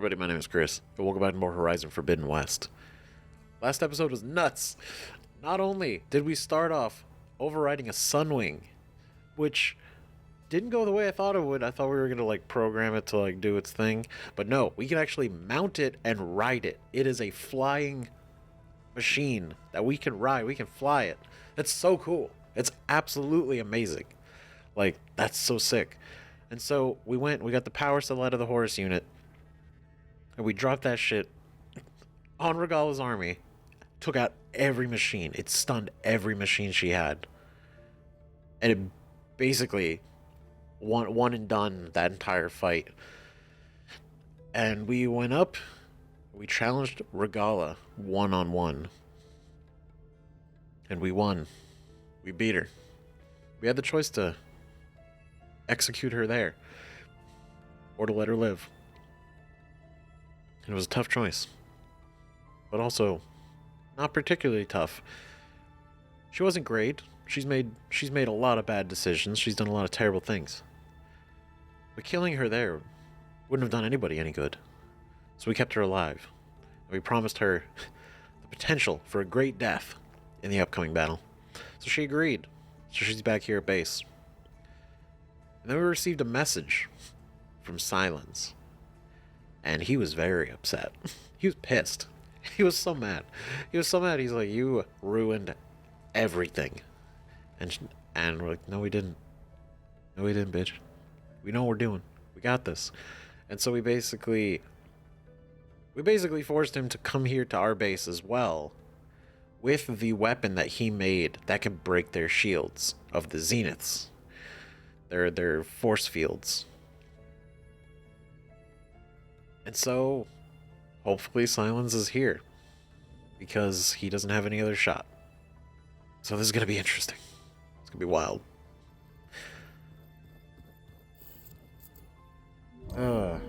everybody, my name is Chris, and welcome back to more Horizon Forbidden West. Last episode was nuts. Not only did we start off overriding a Sunwing, which didn't go the way I thought it would. I thought we were going to, like, program it to, like, do its thing. But no, we can actually mount it and ride it. It is a flying machine that we can ride. We can fly it. It's so cool. It's absolutely amazing. Like, that's so sick. And so we got the power cell out of the Horus unit, and we dropped that shit on Regalla's army, took out every machine. It stunned every machine she had. And it basically one and done that entire fight. And we went up, we challenged Regala one-on-one. And we won. We beat her. We had the choice to execute her there, or to let her live. And it was a tough choice, but also not particularly tough. She wasn't great. She's made a lot of bad decisions. She's done a lot of terrible things. But killing her there wouldn't have done anybody any good. So we kept her alive. And we promised her the potential for a great death in the upcoming battle. So she agreed. So she's back here at base. And then we received a message from Sylens. And he was very upset. He was pissed. He was so mad. He was so mad. He's like, you ruined everything. And we're like, no, we didn't. No, we didn't, bitch. We know what we're doing. We got this. And so we basically forced him to come here to our base as well, with the weapon that he made that can break their shields of the Zeniths. Their force fields. And so, hopefully Sylens is here, because he doesn't have any other shot. So this is going to be interesting. It's going to be wild. Oh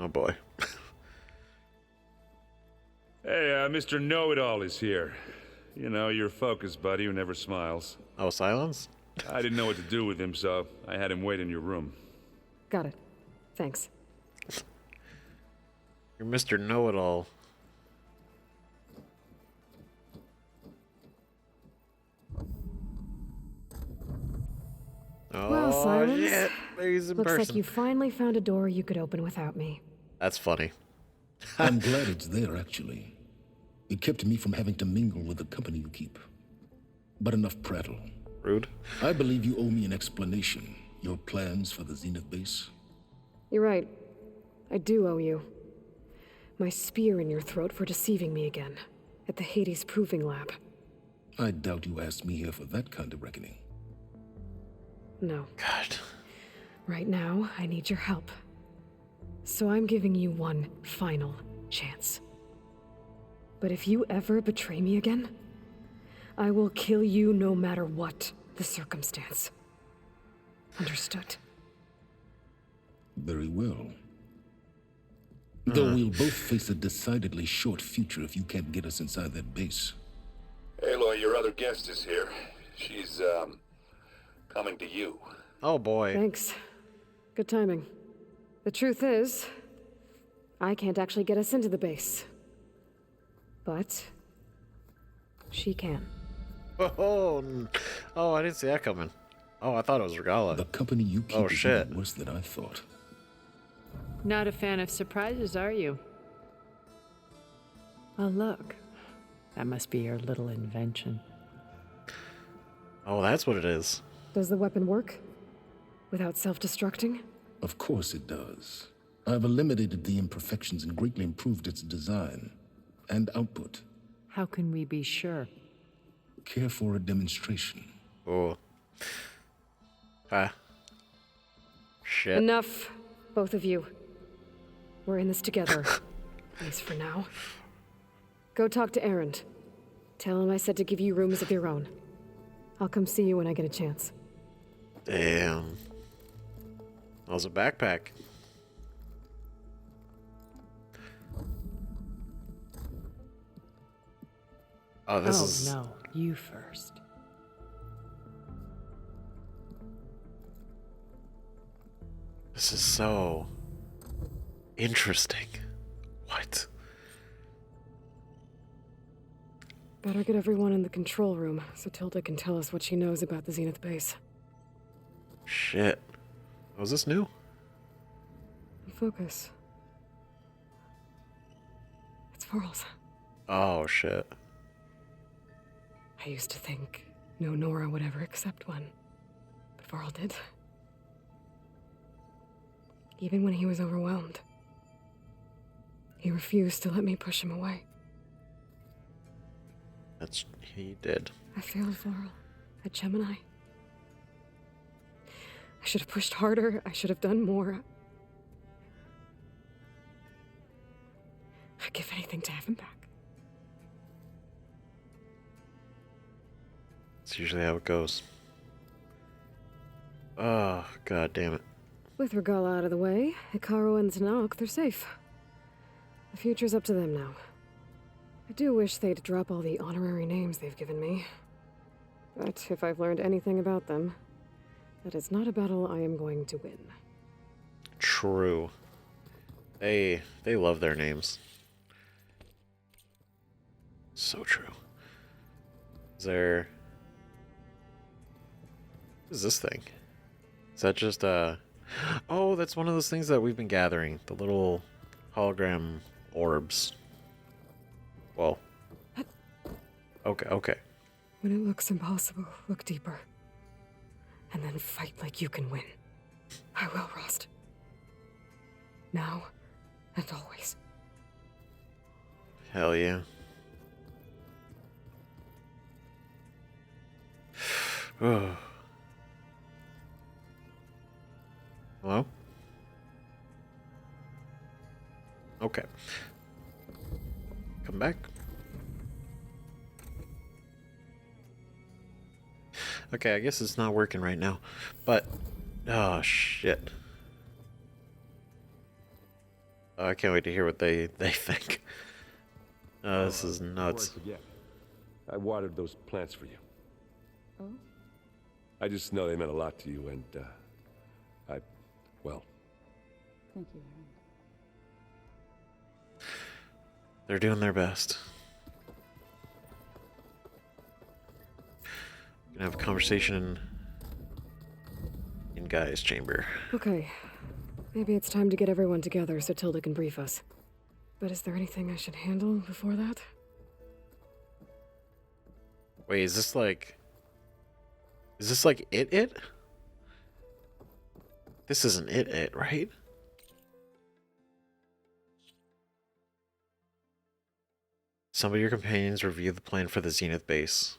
boy. Hey, Mr. Know-It-All is here. You know, your focus buddy who never smiles. Oh, Sylens? I didn't know what to do with him, so I had him wait in your room. Got it. Thanks. You're Mr. Know-It-All. Well, Oh, Sylens, shit. He's in looks person. like you finally found a door you could open without me. That's funny. I'm glad it's there, actually. It kept me from having to mingle with the company you keep. But enough prattle. Rude. I believe you owe me an explanation. Your plans for the Zenith base? You're right. I do owe you. My spear in your throat for deceiving me again, at the Hades Proving Lab. I doubt you asked me here for that kind of reckoning. No. God. Right now, I need your help. So I'm giving you one final chance. But if you ever betray me again, I will kill you no matter what the circumstance. Understood? Very well. Though we'll both face a decidedly short future if you can't get us inside that base. Aloy, your other guest is here. She's, coming to you. Oh boy. Thanks. Good timing. The truth is, I can't actually get us into the base. But she can. Oh, I didn't see that coming. Oh, I thought it was Regala. The company you keep Oh, is shit. even worse than I thought. Not a fan of surprises, are you? Oh, look. That must be your little invention. Oh, that's what it is. Does the weapon work? Without self-destructing? Of course it does. I've eliminated the imperfections and greatly improved its design and output. How can we be sure? Care for a demonstration? Oh. Ah. Shit. Enough, both of you. We're in this together. At least for now. Go talk to Erend. Tell him I said to give you rooms of your own. I'll come see you when I get a chance. Damn. That was a backpack. Oh, this is... no, you first. This is so Interesting. What? Better get everyone in the control room so Tilda can tell us what she knows about the Zenith base. Shit. Was this new? Focus. It's Varl's. Oh, shit. I used to think no Nora would ever accept one. But Varl did. Even when he was overwhelmed. He refused to let me push him away. He did. I failed Varl at Gemini. I should have pushed harder. I should have done more. I'd give anything to have him back. It's usually how it goes. Oh, god damn it. With Regala out of the way, Hikaru and Zanok, they're safe. The future's up to them now. I do wish they'd drop all the honorary names they've given me. But if I've learned anything about them, that is not a battle I am going to win. True. They love their names. So true. What is this thing? Is that just oh, that's one of those things that we've been gathering. The little hologram orbs. Well. Okay. When it looks impossible, look deeper. And then fight like you can win. I will, Rost. Now and always. Hell yeah. Oh. Hello? Okay. Come back. Okay, I guess it's not working right now. But, oh shit. Oh, I can't wait to hear what they think. This is nuts. I watered those plants for you. Oh? I just know they meant a lot to you, and, well... Thank you. They're doing their best. Gonna have a conversation in Guy's chamber. Okay. Maybe it's time to get everyone together so Tilda can brief us. But is there anything I should handle before that? Wait, is this like it? This isn't it, right? Some of your companions review the plan for the Zenith base.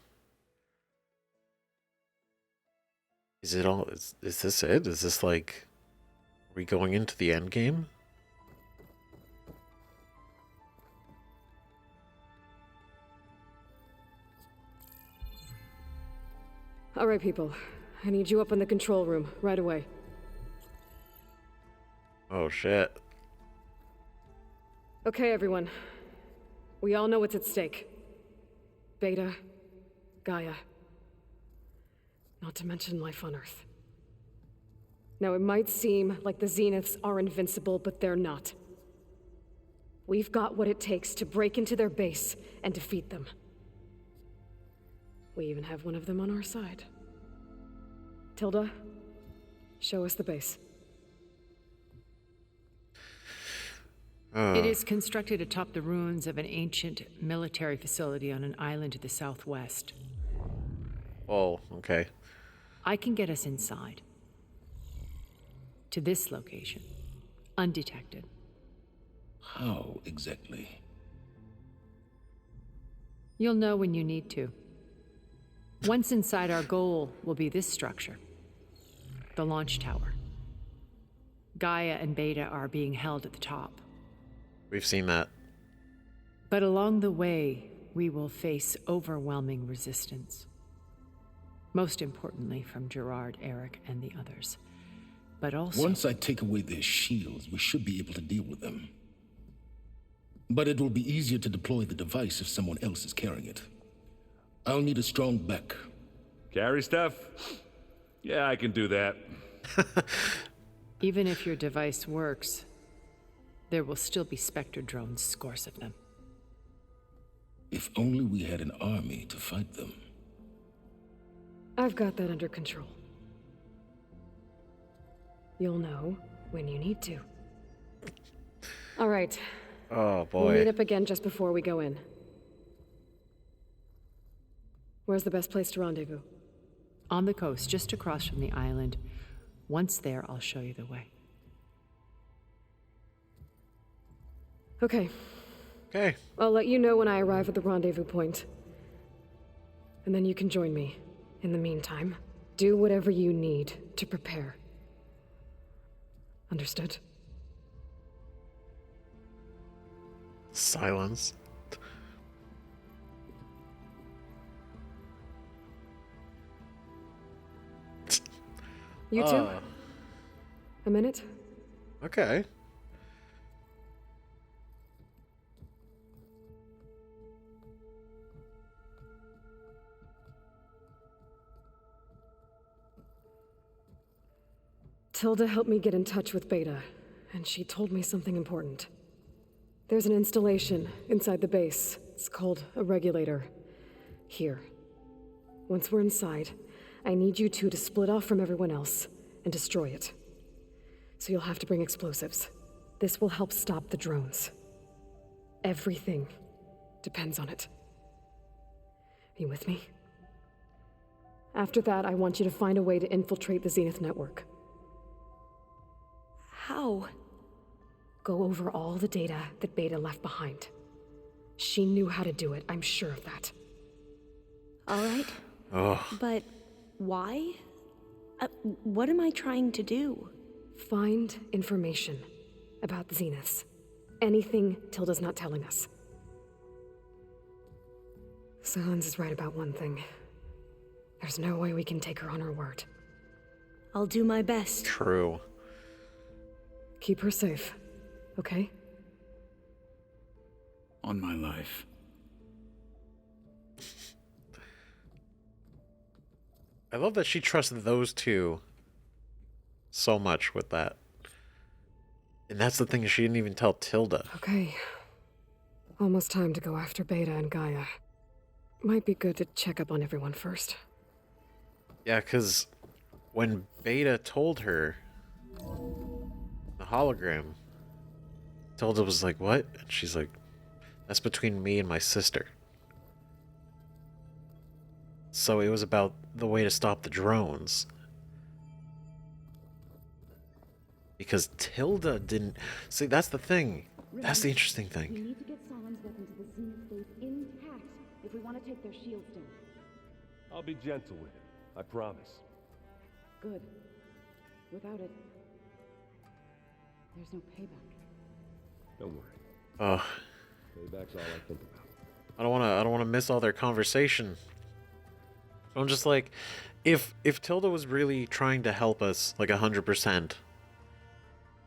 Is it all? Is this it? Is this like... Are we going into the end game? All right, people. I need you up in the control room right away. Oh, shit. Okay, everyone. We all know what's at stake. Beta, Gaia. Not to mention life on Earth. Now, it might seem like the Zeniths are invincible, but they're not. We've got what it takes to break into their base and defeat them. We even have one of them on our side. Tilda, show us the base. It is constructed atop the ruins of an ancient military facility on an island to the southwest. Oh, okay. I can get us inside. To this location. Undetected. How exactly? You'll know when you need to. Once inside, our goal will be this structure. The launch tower. Gaia and Beta are being held at the top. We've seen that. But along the way, we will face overwhelming resistance. Most importantly from Gerard, Eric, and the others. But also... Once I take away their shields, we should be able to deal with them. But it will be easier to deploy the device if someone else is carrying it. I'll need a strong back. Carry stuff? Yeah, I can do that. Even if your device works, There will still be Spectre drones, scores of them. If only we had an army to fight them. I've got that under control. You'll know when you need to. All right. Oh, We'll boy. meet up again just before we go in. Where's the best place to rendezvous? On the coast, just across from the island. Once there, I'll show you the way. Okay. Okay. I'll let you know when I arrive at the rendezvous point. And then you can join me. In the meantime, do whatever you need to prepare. Understood? Silence. You too? A minute? Okay. Tilda helped me get in touch with Beta, and she told me something important. There's an installation inside the base. It's called a regulator. Here. Once we're inside, I need you two to split off from everyone else and destroy it. So you'll have to bring explosives. This will help stop the drones. Everything depends on it. Are you with me? After that, I want you to find a way to infiltrate the Zenith network. How? Go over all the data that Beta left behind. She knew how to do it, I'm sure of that. All right. Oh. But why? What am I trying to do? Find information about the Zeniths. Anything Tilda's not telling us. Sylens is right about one thing. There's no way we can take her on her word. I'll do my best. True. Keep her safe, okay? On my life. I love that she trusted those two so much with that. And that's the thing, she didn't even tell Tilda. Okay. Almost time to go after Beta and Gaia. Might be good to check up on everyone first. Yeah, because when Beta told her the hologram, Tilda was like, what? And she's like, that's between me and my sister. So it was about the way to stop the drones. Because Tilda didn't... See, that's the thing. That's the interesting We thing. need to get Sylens' weapon to the Zenith base intact if we want to take their shields down. I'll be gentle with it. I promise. Good. Without it, there's no payback. Don't worry. Oh, Payback's all I think about. I don't wanna miss all their conversation. I'm just like, if Tilda was really trying to help us, like 100%,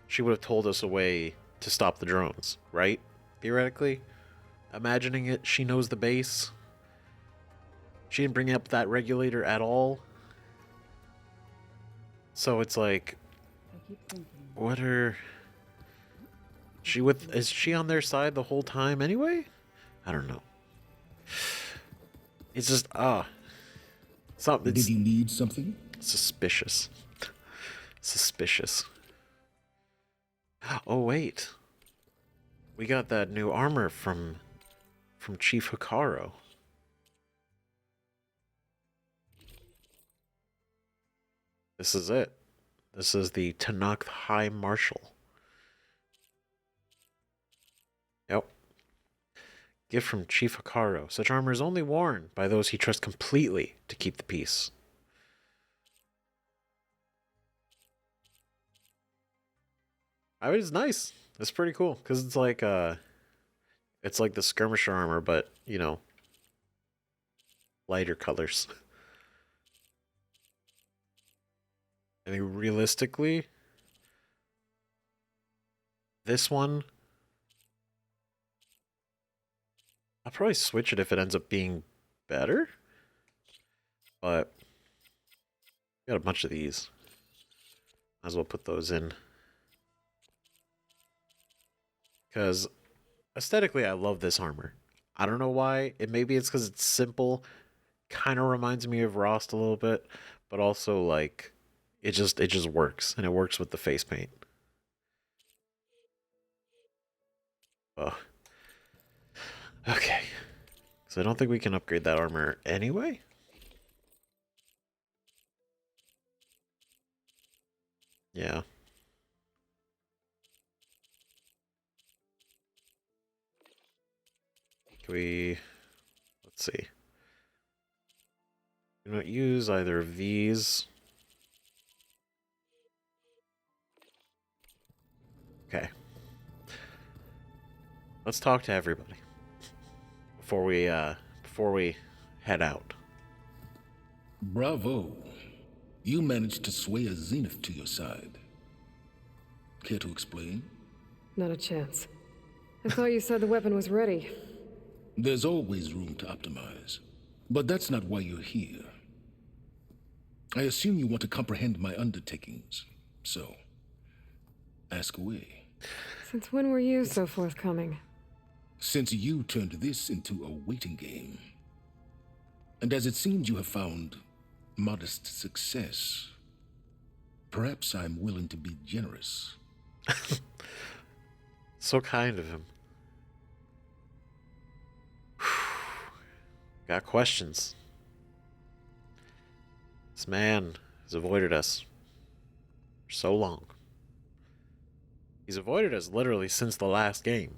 she would have told us a way to stop the drones, right? Theoretically. Imagining it, she knows the base. She didn't bring up that regulator at all. So it's like, I keep thinking. what are... Is she on their side the whole time anyway? I don't know. It's just, something. Did you need something? Suspicious. Suspicious. Oh, wait. We got that new armor from Chief Hikaru. This is it. This is the Tanakh High Marshal. Yep. Gift from Chief Hikaru. Such armor is only worn by those he trusts completely to keep the peace. I mean, it's nice. It's pretty cool because it's like the skirmisher armor, but you know, lighter colors. I mean, realistically, this one, I'll probably switch it if it ends up being better. But got a bunch of these. Might as well put those in. Because aesthetically, I love this armor. I don't know why. Maybe it's because it's simple. Kind of reminds me of Rost a little bit, but also like it just works, and it works with the face paint. Oh, okay. So I don't think we can upgrade that armor anyway. Yeah. Can we? Let's see. Do not use either of these. Okay. Let's talk to everybody before we head out. Bravo. You managed to sway a Zenith to your side. Care to explain? Not a chance. I thought you said the weapon was ready. There's always room to optimize. But that's not why you're here. I assume you want to comprehend my undertakings. So, ask away. Since when were you so forthcoming? Since you turned this into a waiting game. And as it seems you have found modest success, perhaps I'm willing to be generous. So kind of him. Got questions. This man has avoided us for so long. He's avoided us literally since the last game.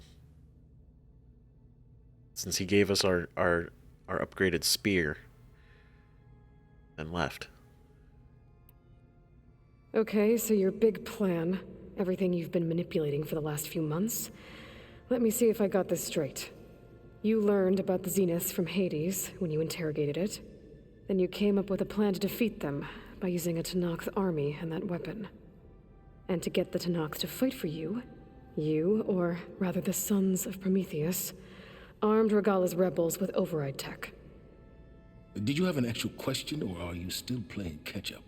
Since he gave us our upgraded spear and left. Okay, so your big plan, everything you've been manipulating for the last few months. Let me see if I got this straight. You learned about the Zeniths from Hades when you interrogated it. Then you came up with a plan to defeat them by using a Tenakth army and that weapon. And to get the Tenakth to fight for you, or rather the Sons of Prometheus, armed Regala's rebels with override tech. Did you have an actual question, or are you still playing catch-up?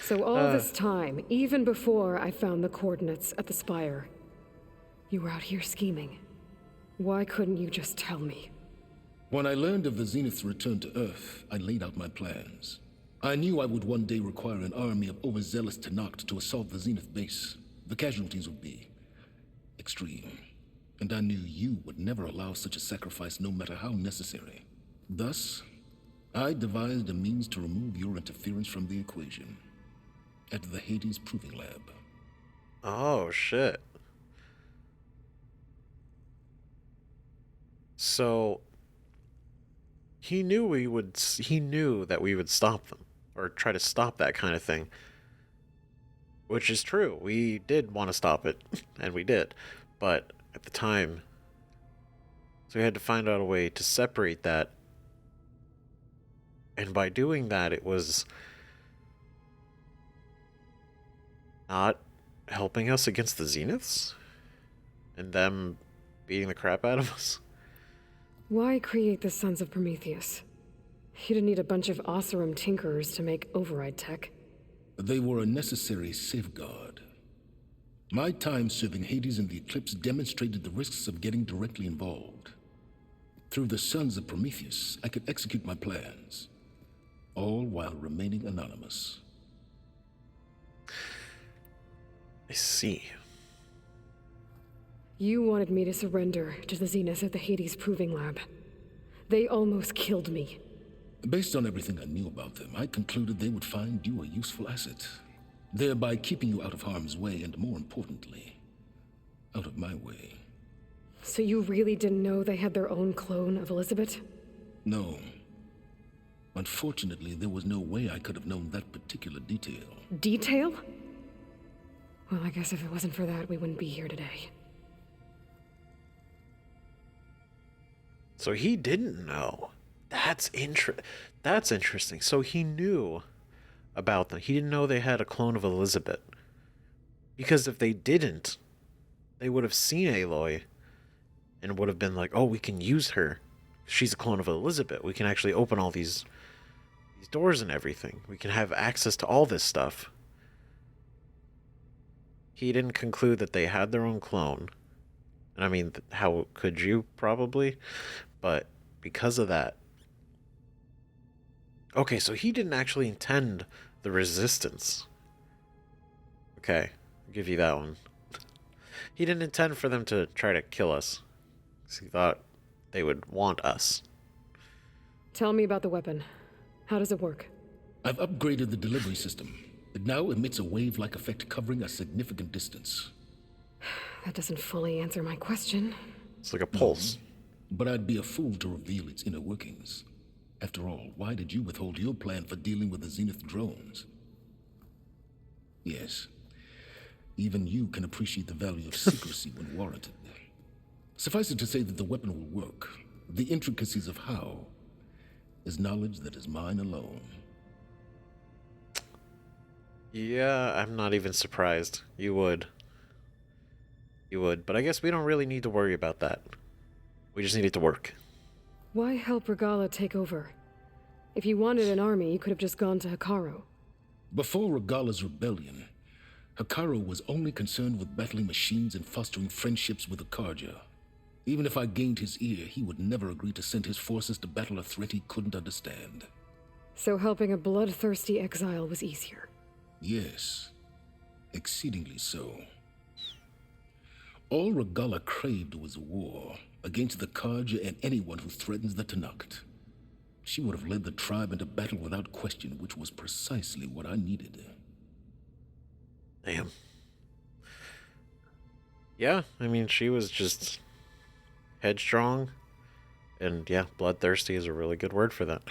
So all this time, even before I found the coordinates at the Spire, you were out here scheming. Why couldn't you just tell me? When I learned of the Zenith's return to Earth, I laid out my plans. I knew I would one day require an army of overzealous Tenakth to assault the Zenith base. The casualties would be extreme. And I knew you would never allow such a sacrifice, no matter how necessary. Thus, I devised a means to remove your interference from the equation. At the Hades Proving Lab. Oh, shit. So he knew that we would stop them, or try to stop that kind of thing. Which is true. We did want to stop it, and we did. But at the time, so we had to find out a way to separate that. And by doing that, it was not helping us against the Zeniths and them beating the crap out of us. Why create the Sons of Prometheus? You didn't need a bunch of Oseram tinkerers to make override tech. They were a necessary safeguard. My time serving Hades in the Eclipse demonstrated the risks of getting directly involved. Through the Sons of Prometheus, I could execute my plans, all while remaining anonymous. I see. You wanted me to surrender to the Zenith at the Hades Proving Lab. They almost killed me. Based on everything I knew about them, I concluded they would find you a useful asset, thereby keeping you out of harm's way and, more importantly, out of my way. So you really didn't know they had their own clone of Elizabeth? No. Unfortunately, there was no way I could have known that particular detail. Detail? Well, I guess if it wasn't for that, we wouldn't be here today. So he didn't know. That's interesting. So he knew about them. He didn't know they had a clone of Elizabeth. Because if they didn't, they would have seen Aloy and would have been like, oh, we can use her. She's a clone of Elizabeth. We can actually open all these doors and everything. We can have access to all this stuff. He didn't conclude that they had their own clone And I mean, how could you probably? But because of that. Okay, so he didn't actually intend the resistance. Okay, I'll give you that one. He didn't intend for them to try to kill us. He thought they would want us. Tell me about the weapon. How does it work? I've upgraded the delivery system. It now emits a wave-like effect covering a significant distance. That doesn't fully answer my question. It's like a pulse. But I'd be a fool to reveal its inner workings. After all, why did you withhold your plan for dealing with the Zenith drones? Yes. Even you can appreciate the value of secrecy when warranted. Suffice it to say that the weapon will work. The intricacies of how is knowledge that is mine alone. Yeah, I'm not even surprised. You would. You would, but I guess we don't really need to worry about that. We just need it to work. Why help Regala take over? If you wanted an army, you could have just gone to Hikaru. Before Regala's rebellion, Hikaru was only concerned with battling machines and fostering friendships with the Karja. Even if I gained his ear, he would never agree to send his forces to battle a threat he couldn't understand. So helping a bloodthirsty exile was easier. Yes, exceedingly so. All Regala craved was war against the Karja and anyone who threatens the Tanakh. She would have led the tribe into battle without question, which was precisely what I needed. Damn. Yeah, I mean, she was just headstrong. And yeah, bloodthirsty is a really good word for that.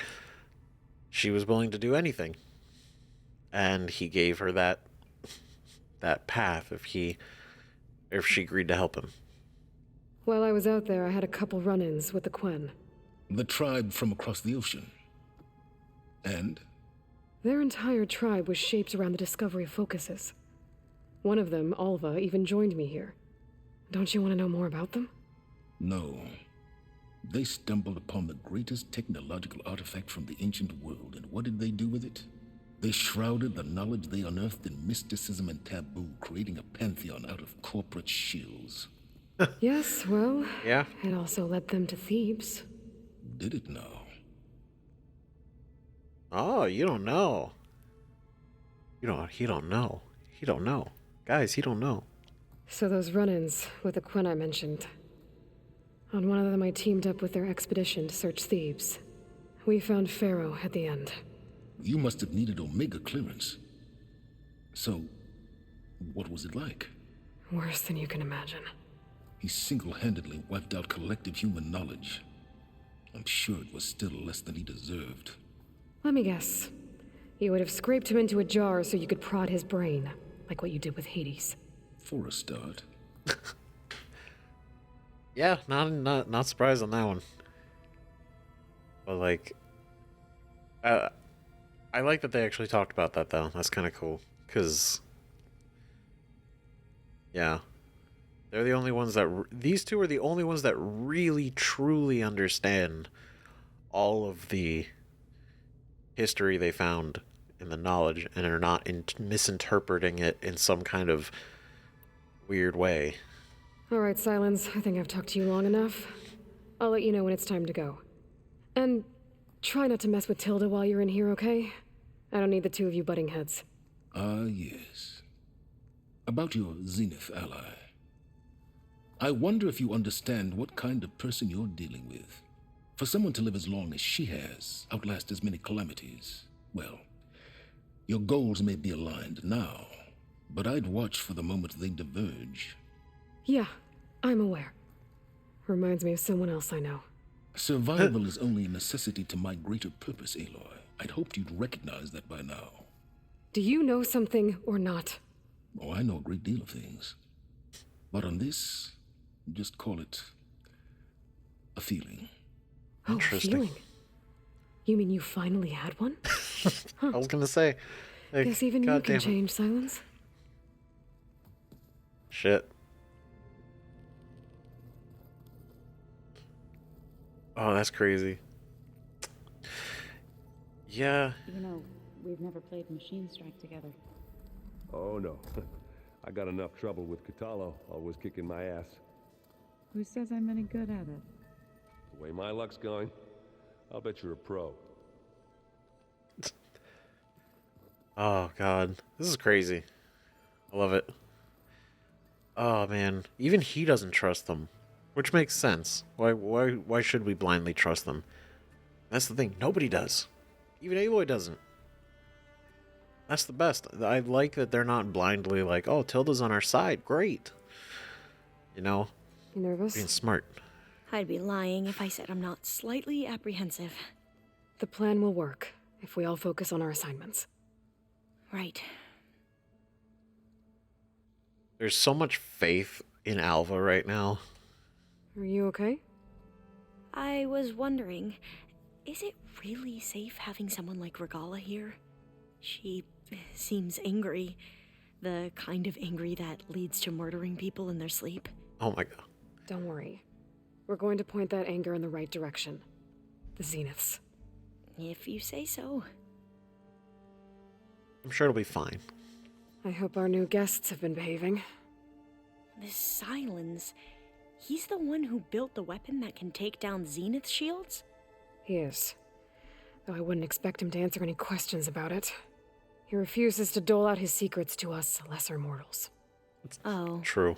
She was willing to do anything. And he gave her that path if she agreed to help him. While I was out there, I had a couple run-ins with the Quen. The tribe from across the ocean. And? Their entire tribe was shaped around the discovery of focuses. One of them, Alva, even joined me here. Don't you want to know more about them? No. They stumbled upon the greatest technological artifact from the ancient world, and what did they do with it? They shrouded the knowledge they unearthed in mysticism and taboo, creating a pantheon out of corporate shills. Yes, well, yeah. It also led them to Thebes. Did it now? Oh, you don't know. He don't know. He don't know. Guys, he don't know. So those run-ins with the Quen I mentioned. On one of them I teamed up with their expedition to search Thebes. We found Pharaoh at the end. You must have needed Omega clearance. So, what was it like? Worse than you can imagine. He single-handedly wiped out collective human knowledge. I'm sure it was still less than he deserved. Let me guess. You would have scraped him into a jar so you could prod his brain, like what you did with Hades. For a start. Yeah, not surprised on that one. But like, I like that they actually talked about that though. That's kind of cool, cause yeah, they're the only ones that these two are the only ones that really truly understand all of the history they found in the knowledge and are not misinterpreting it in some kind of weird way. All right, Sylens, I think I've talked to you long enough. I'll let you know when it's time to go. And try not to mess with Tilda while you're in here, okay? I don't need the two of you butting heads. Ah, yes. About your Zenith ally. I wonder if you understand what kind of person you're dealing with. For someone to live as long as she has, outlast as many calamities, well, your goals may be aligned now, but I'd watch for the moment they diverge. Yeah, I'm aware. Reminds me of someone else I know. Survival is only a necessity to my greater purpose, Aloy. I'd hoped you'd recognize that by now. Do you know something or not? Oh, I know a great deal of things. But on this, just call it a feeling. Oh, Interesting. feeling? You mean you finally had one? I was gonna say, like, Guess even you can change, Sylens. Shit. Oh, that's crazy. Yeah. You know, we've never played Machine Strike together. Oh no. I got enough trouble with Katalo, always kicking my ass. Who says I'm any good at it? The way my luck's going, I'll bet you're a pro. Oh god, this is crazy. I love it. Oh man, even he doesn't trust them, which makes sense. Why should we blindly trust them? That's the thing. Nobody does. Even Aloy doesn't. That's the best. I like that they're not blindly like, oh, Tilda's on our side. Great. You know? You nervous? Being smart. I'd be lying if I said I'm not slightly apprehensive. The plan will work if we all focus on our assignments. Right. There's so much faith in Alva right now. Are you okay? I was wondering, is it really safe having someone like Regala here? She seems angry. The kind of angry that leads to murdering people in their sleep. Oh my god. Don't worry. We're going to point that anger in the right direction. The Zeniths. If you say so. I'm sure it'll be fine. I hope our new guests have been behaving. This Sylens, he's the one who built the weapon that can take down Zenith shields? He is. Though I wouldn't expect him to answer any questions about it. He refuses to dole out his secrets to us lesser mortals. Oh. True.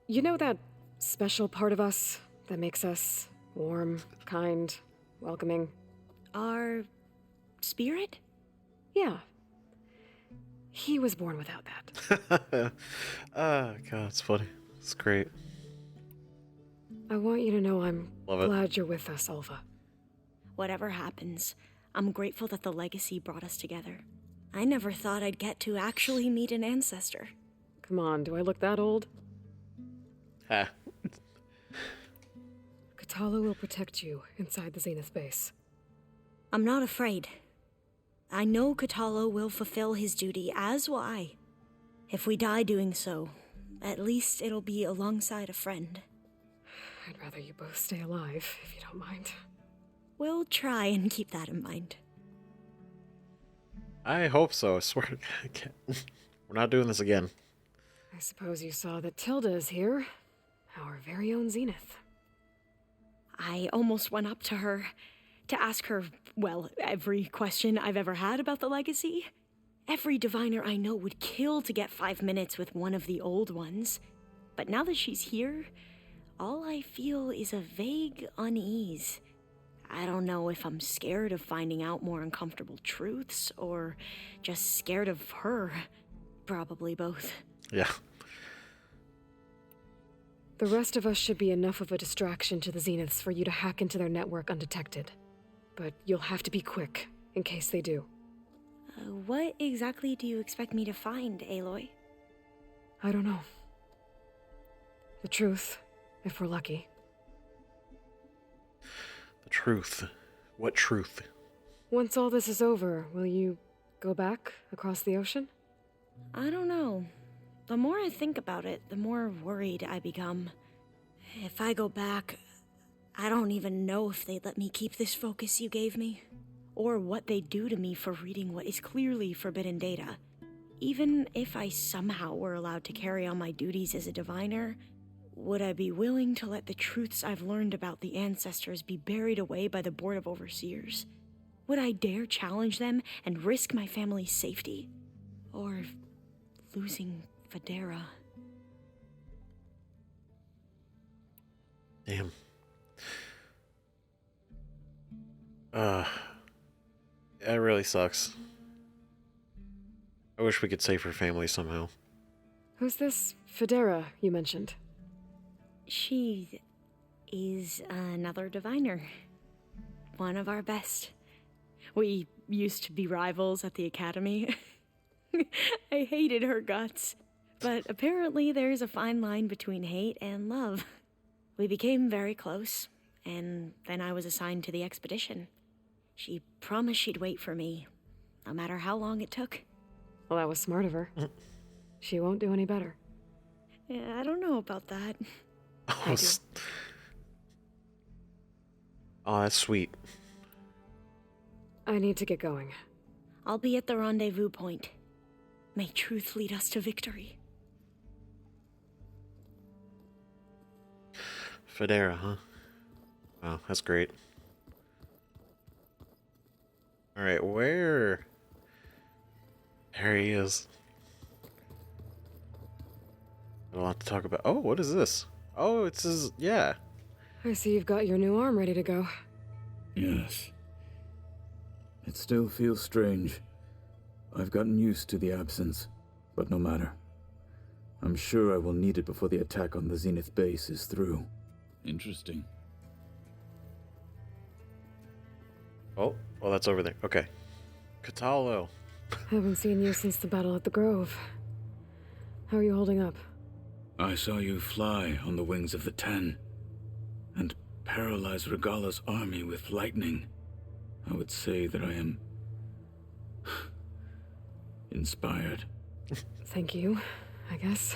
You know that special part of us that makes us warm, kind, welcoming? Our spirit? Yeah. He was born without that. Oh god, it's funny. It's great. I want you to know I'm Love it. glad you're with us, Alva. Whatever happens, I'm grateful that the legacy brought us together. I never thought I'd get to actually meet an ancestor. Come on, do I look that old? Ha. Katala will protect you inside the Zenith base. I'm not afraid. I know Katala will fulfill his duty, as will I. If we die doing so, at least it'll be alongside a friend. I'd rather you both stay alive, if you don't mind. We'll try and keep that in mind. I hope so. I swear to God. We're not doing this again. I suppose you saw that Tilda is here. Our very own Zenith. I almost went up to her to ask her, well, every question I've ever had about the legacy. Every diviner I know would kill to get 5 minutes with one of the old ones. But now that she's here, all I feel is a vague unease. I don't know if I'm scared of finding out more uncomfortable truths, or just scared of her. Probably both. Yeah. The rest of us should be enough of a distraction to the Zeniths for you to hack into their network undetected. But you'll have to be quick, in case they do. What exactly do you expect me to find, Aloy? I don't know. The truth, if we're lucky. The truth. What truth? Once all this is over, will you go back across the ocean? I don't know. The more I think about it, the more worried I become. If I go back, I don't even know if they'd let me keep this focus you gave me, or what they'd do to me for reading what is clearly forbidden data. Even if I somehow were allowed to carry on my duties as a diviner, would I be willing to let the truths I've learned about the ancestors be buried away by the Board of Overseers? Would I dare challenge them and risk my family's safety? Or losing Federa? Damn. It really sucks. I wish we could save her family somehow. Who's this Federa you mentioned? She is another diviner. One of our best. We used to be rivals at the academy. I hated her guts. But apparently there's a fine line between hate and love. We became very close, and then I was assigned to the expedition. She promised she'd wait for me, no matter how long it took. Well, that was smart of her. She won't do any better. Yeah, I don't know about that. Oh, that's sweet. I need to get going. I'll be at the rendezvous point. May truth lead us to victory. Federa, huh? Oh, that's great. Alright, where... There he is. Got a lot to talk about. Oh, what is this? Oh, it's his... Yeah. I see you've got your new arm ready to go. Yes. It still feels strange. I've gotten used to the absence, but no matter. I'm sure I will need it before the attack on the Zenith base is through. Interesting. Oh, well, that's over there. Okay. Catalo. Haven't seen you since the battle at the Grove. How are you holding up? I saw you fly on the wings of the Ten, and paralyze Regalla's army with lightning. I would say that I am... inspired. Thank you, I guess.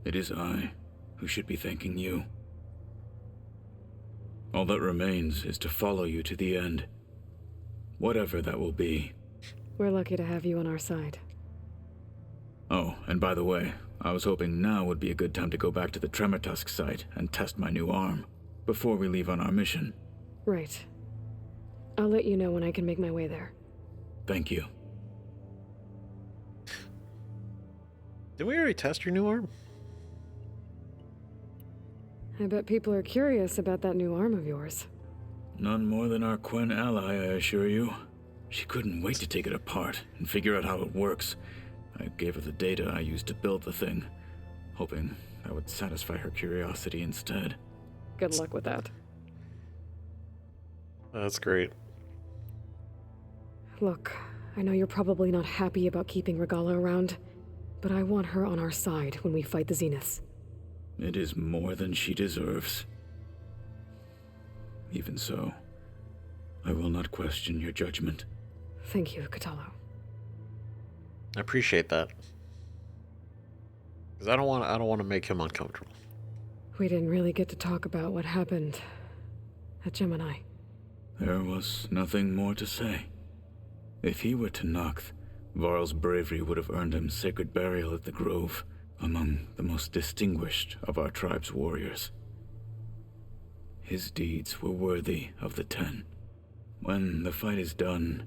It is I who should be thanking you. All that remains is to follow you to the end. Whatever that will be. We're lucky to have you on our side. Oh, and by the way, I was hoping now would be a good time to go back to the Tremortusk site and test my new arm, before we leave on our mission. Right. I'll let you know when I can make my way there. Thank you. Did we already test your new arm? I bet people are curious about that new arm of yours. None more than our Quen ally, I assure you. She couldn't wait to take it apart and figure out how it works. I gave her the data I used to build the thing, hoping that would satisfy her curiosity instead. Good luck with that. That's great. Look, I know you're probably not happy about keeping Regala around, but I want her on our side when we fight the Zeniths. It is more than she deserves. Even so, I will not question your judgment. Thank you, Catalo. I appreciate that. Because I don't want to make him uncomfortable. We didn't really get to talk about what happened at Gemini. There was nothing more to say. If he were to Noct, Varl's bravery would have earned him sacred burial at the Grove, among the most distinguished of our tribe's warriors. His deeds were worthy of the Ten. When the fight is done,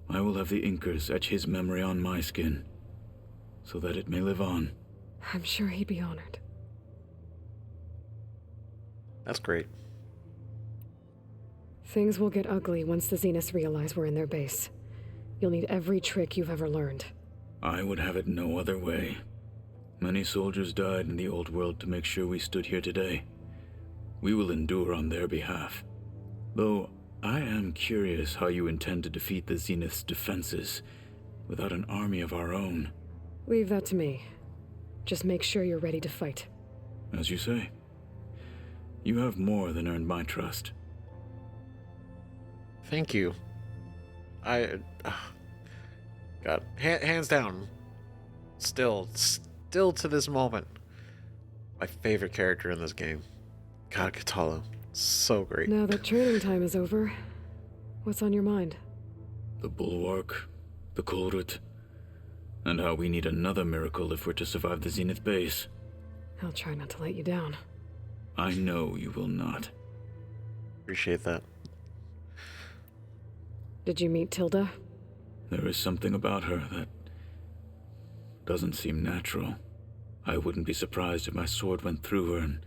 I will have the Inkers etch his memory on my skin, so that it may live on. I'm sure he'd be honored. That's great. Things will get ugly once the Zeniths realize we're in their base. You'll need every trick you've ever learned. I would have it no other way. Many soldiers died in the old world to make sure we stood here today. We will endure on their behalf. Though I am curious how you intend to defeat the Zenith's defenses without an army of our own. Leave that to me. Just make sure you're ready to fight. As you say. You have more than earned my trust. Thank you. God, hands down. Still to this moment, my favorite character in this game. God, Catalo. So great. Now that training time is over, what's on your mind? The Bulwark, the Kulrut, and how we need another miracle if we're to survive the Zenith base. I'll try not to let you down. I know you will not. Appreciate that. Did you meet Tilda? There is something about her that doesn't seem natural. I wouldn't be surprised if my sword went through her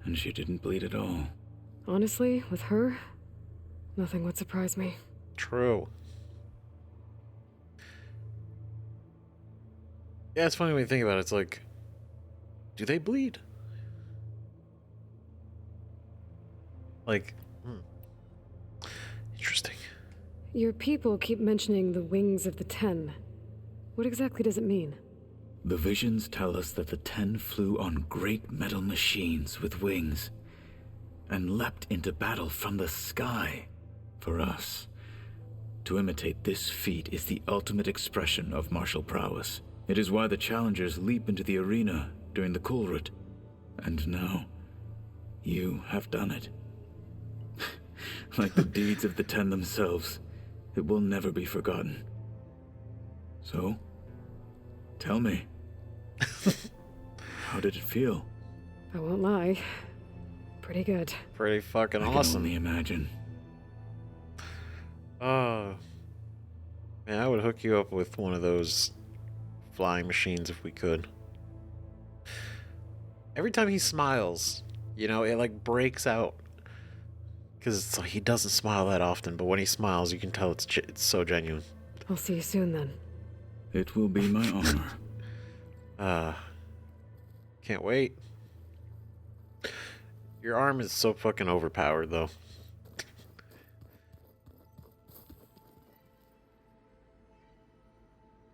and she didn't bleed at all. Honestly, with her, nothing would surprise me. True. Yeah, it's funny when you think about it. It's like, do they bleed? Like, interesting. Your people keep mentioning the wings of the Ten. What exactly does it mean? The visions tell us that the Ten flew on great metal machines with wings and leapt into battle from the sky. For us, to imitate this feat is the ultimate expression of martial prowess. It is why the challengers leap into the arena during the Kulrut. And now, you have done it. Like the deeds of the Ten themselves, it will never be forgotten. So, tell me, how did it feel? I won't lie. Pretty good. Pretty fucking I can awesome. only imagine. Oh. Man, I would hook you up with one of those flying machines if we could. Every time he smiles, you know, it like breaks out. Because he doesn't smile that often, but when he smiles, you can tell it's so genuine. I'll see you soon then. It will be my honor. Can't wait. Your arm is so fucking overpowered, though.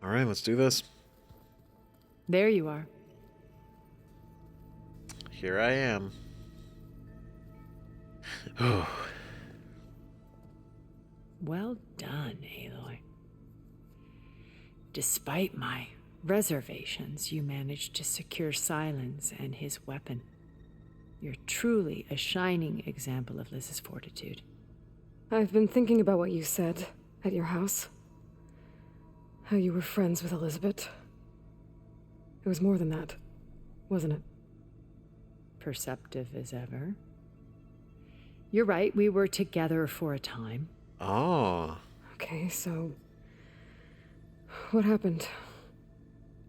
Alright, let's do this. There you are. Here I am. Oh. Well done, Aloy. Despite my reservations, you managed to secure Sylens and his weapon. You're truly a shining example of Liz's fortitude. I've been thinking about what you said at your house. How you were friends with Elizabeth. It was more than that, wasn't it? Perceptive as ever. You're right, we were together for a time. Oh. Okay, so... what happened?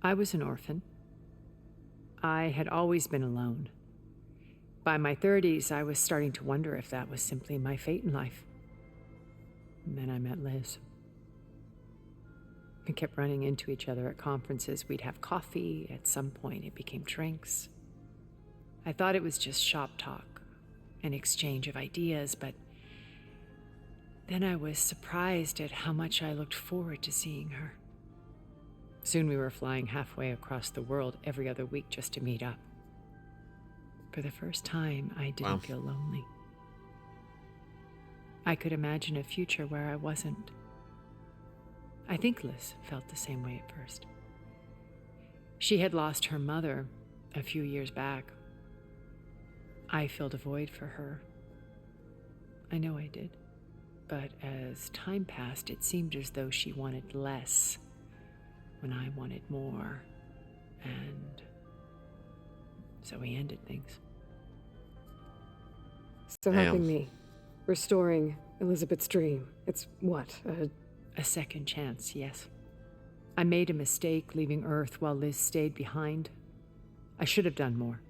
I was an orphan. I had always been alone. By my 30s, I was starting to wonder if that was simply my fate in life. And then I met Liz. We kept running into each other at conferences. We'd have coffee. At some point, it became drinks. I thought it was just shop talk, an exchange of ideas, but then I was surprised at how much I looked forward to seeing her. Soon we were flying halfway across the world every other week just to meet up. For the first time, I didn't feel lonely. I could imagine a future where I wasn't. I think Liz felt the same way at first. She had lost her mother a few years back. I filled a void for her. I know I did. But as time passed, it seemed as though she wanted less when I wanted more. And so we ended things. So Damn. helping me. Restoring Elizabeth's dream. It's what? A second chance, yes. I made a mistake leaving Earth while Liz stayed behind. I should have done more.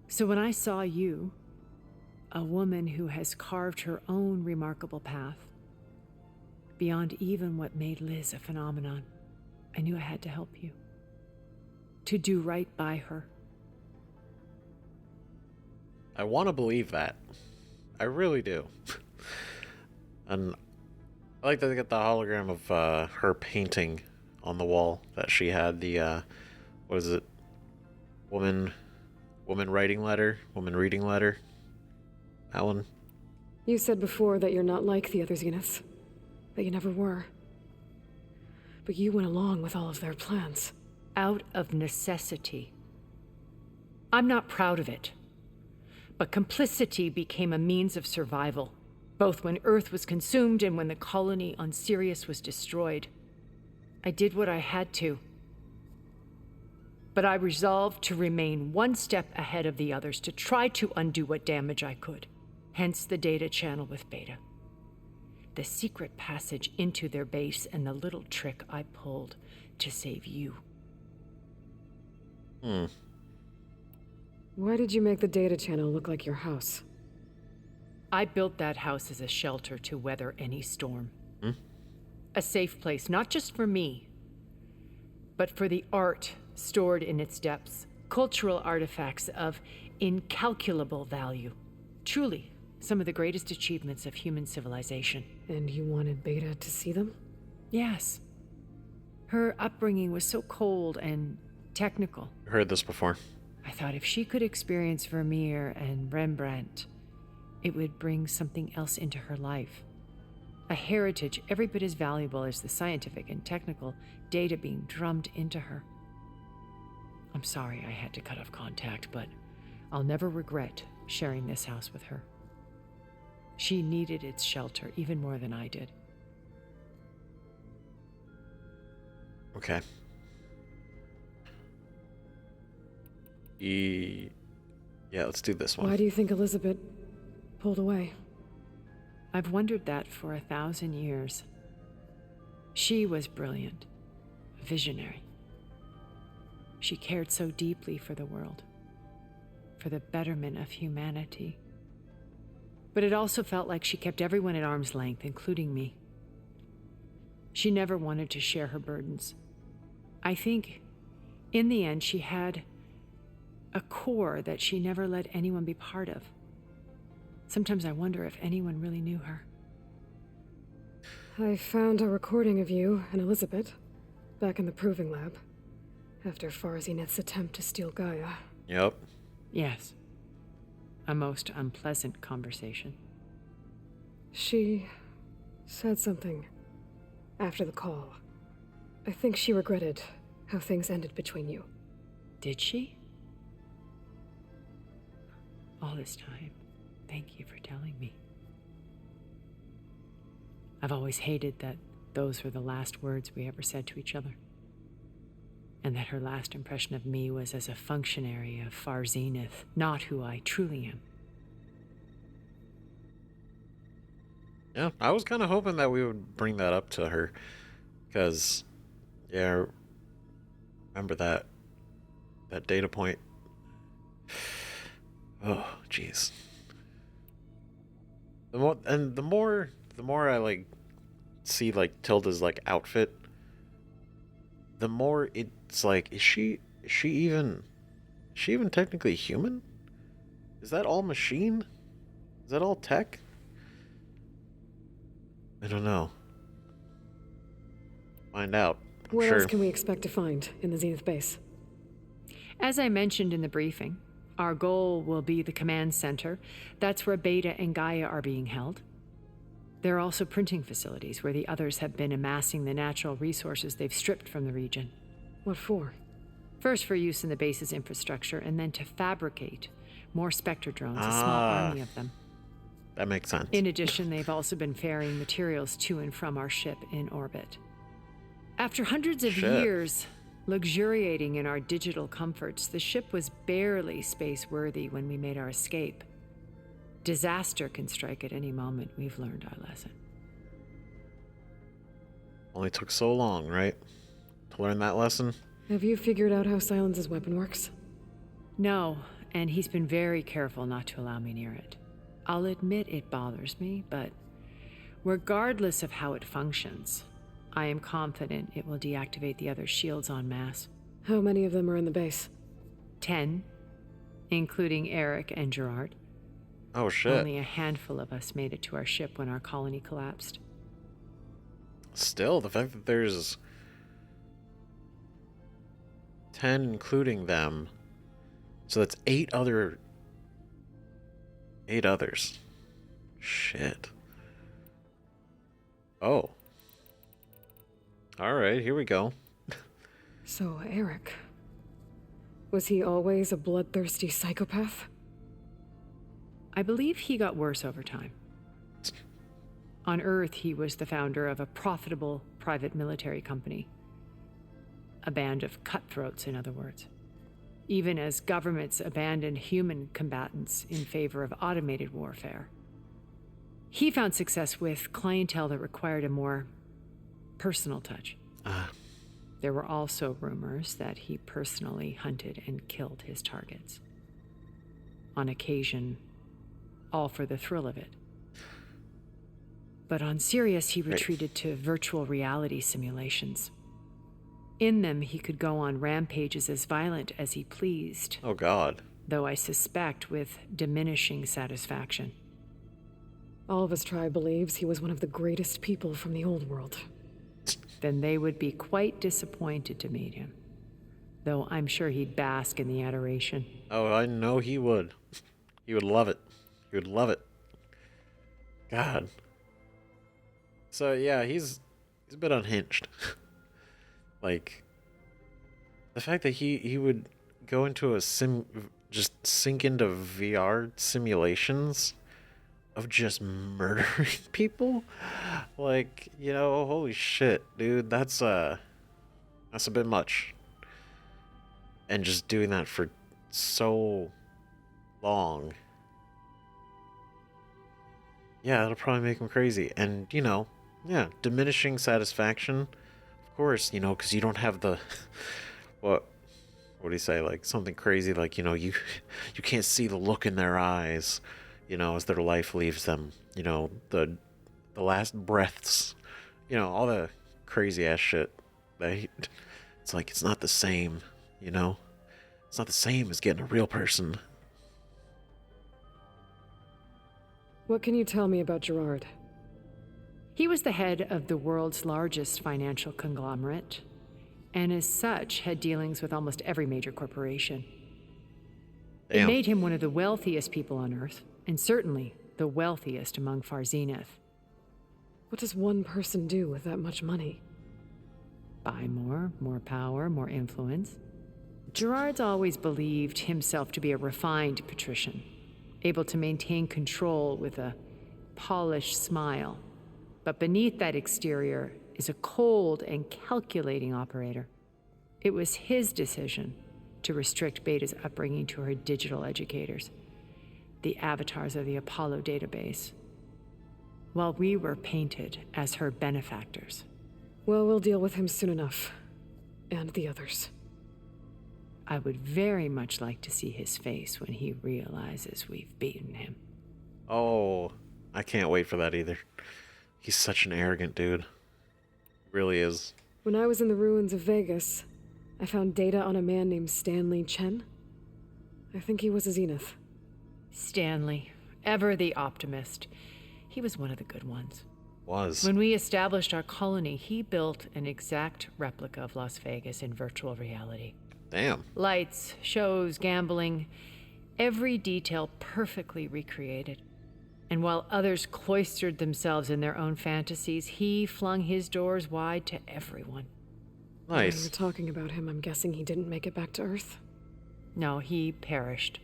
So when I saw you, a woman who has carved her own remarkable path, beyond even what made Liz a phenomenon, I knew I had to help you. To do right by her. I want to believe that. I really do. And I like that they got the hologram of her painting on the wall that she had. The, what is it? Woman writing letter? Woman reading letter? That one? You said before that you're not like the other Zeniths. That you never were. But you went along with all of their plans. Out of necessity. I'm not proud of it. But complicity became a means of survival, both when Earth was consumed and when the colony on Sirius was destroyed. I did what I had to. But I resolved to remain one step ahead of the others, to try to undo what damage I could. Hence the data channel with Beta. The secret passage into their base and the little trick I pulled to save you. Why did you make the data channel look like your house? I built that house as a shelter to weather any storm. A safe place, not just for me, but for the art stored in its depths, cultural artifacts of incalculable value. Truly, some of the greatest achievements of human civilization. And you wanted Beta to see them? Yes. Her upbringing was so cold and technical. Heard this before. I thought if she could experience Vermeer and Rembrandt, it would bring something else into her life. A heritage every bit as valuable as the scientific and technical data being drummed into her. I'm sorry I had to cut off contact, but I'll never regret sharing this house with her. She needed its shelter even more than I did. Okay. Yeah, let's do this one. Why do you think Elizabeth pulled away? I've wondered that for 1,000 years. She was brilliant, a visionary. She cared so deeply for the world, for the betterment of humanity. But it also felt like she kept everyone at arm's length, including me. She never wanted to share her burdens. I think, in the end, she had a core that she never let anyone be part of. Sometimes I wonder if anyone really knew her. I found a recording of you and Elizabeth back in the proving lab after Zenith's attempt to steal Gaia. Yep. Yes. A most unpleasant conversation. She said something after the call. I think she regretted how things ended between you. Did she? All this time, thank you for telling me. I've always hated that those were the last words we ever said to each other. And that her last impression of me was as a functionary of Zenith, not who I truly am. Yeah, I was kind of hoping that we would bring that up to her. Because, yeah, remember that data point. Oh, jeez. The more I like see like Tilda's like outfit, the more it's like, is she even technically human? Is that all machine? Is that all tech? I don't know. Find out. What else can we expect to find in the Zenith base? As I mentioned in the briefing, our goal will be the command center. That's where Beta and Gaia are being held. There are also printing facilities where the others have been amassing the natural resources they've stripped from the region. What for? First for use in the base's infrastructure, and then to fabricate more Spectre drones, a small army of them. That makes sense. In addition, they've also been ferrying materials to and from our ship in orbit. After hundreds of years luxuriating in our digital comforts, the ship was barely space-worthy when we made our escape. Disaster can strike at any moment. We've learned our lesson. Only took so long, right? To learn that lesson? Have you figured out how Sylens' weapon works? No, and he's been very careful not to allow me near it. I'll admit it bothers me, but regardless of how it functions, I am confident it will deactivate the other shields en masse. How many of them are in the base? 10, including Eric and Gerard. Oh, shit. Only a handful of us made it to our ship when our colony collapsed. Still, the fact that there's 10 including them, so that's 8 others. Shit. Oh. Alright, here we go. So, Eric. Was he always a bloodthirsty psychopath? I believe he got worse over time. On Earth, he was the founder of a profitable private military company. A band of cutthroats, in other words. Even as governments abandoned human combatants in favor of automated warfare. He found success with clientele that required a more personal touch. There were also rumors that he personally hunted and killed his targets. On occasion, all for the thrill of it. But on Sirius, he retreated to virtual reality simulations. In them, he could go on rampages as violent as he pleased. Oh, God. Though I suspect with diminishing satisfaction. All of his tribe believes he was one of the greatest people from the old world. Then they would be quite disappointed to meet him. Though I'm sure he'd bask in the adoration. Oh, I know he would. He would love it. He would love it. God. So, yeah, he's a bit unhinged. Like, the fact that he would go into just sink into VR simulations of just murdering people, like, you know, holy shit, dude, that's a bit much. And just doing that for so long, yeah, it'll probably make him crazy. And, you know, yeah, diminishing satisfaction, of course, you know, because you don't have the, what do you say, like something crazy, like, you know, you can't see the look in their eyes, you know, as their life leaves them, you know, the last breaths, you know, all the crazy ass shit. It's like, it's not the same, you know? It's not the same as getting a real person. What can you tell me about Gerard? He was the head of the world's largest financial conglomerate, and as such had dealings with almost every major corporation. Damn. It made him one of the wealthiest people on Earth, and certainly the wealthiest among Far Zenith. What does one person do with that much money? Buy more power, more influence. Gerard's always believed himself to be a refined patrician, able to maintain control with a polished smile. But beneath that exterior is a cold and calculating operator. It was his decision to restrict Beta's upbringing to her digital educators, the avatars of the Apollo database, while we were painted as her benefactors. Well, we'll deal with him soon enough. And the others. I would very much like to see his face when he realizes we've beaten him. Oh, I can't wait for that either. He's such an arrogant dude. Really is. When I was in the ruins of Vegas, I found data on a man named Stanley Chen. I think he was a Zenith. Stanley, ever the optimist. He was one of the good ones. When we established our colony, he built an exact replica of Las Vegas in virtual reality. Damn. Lights, shows, gambling, every detail perfectly recreated. And while others cloistered themselves in their own fantasies, he flung his doors wide to everyone. Nice. When you're talking about him, I'm guessing he didn't make it back to Earth? No, he perished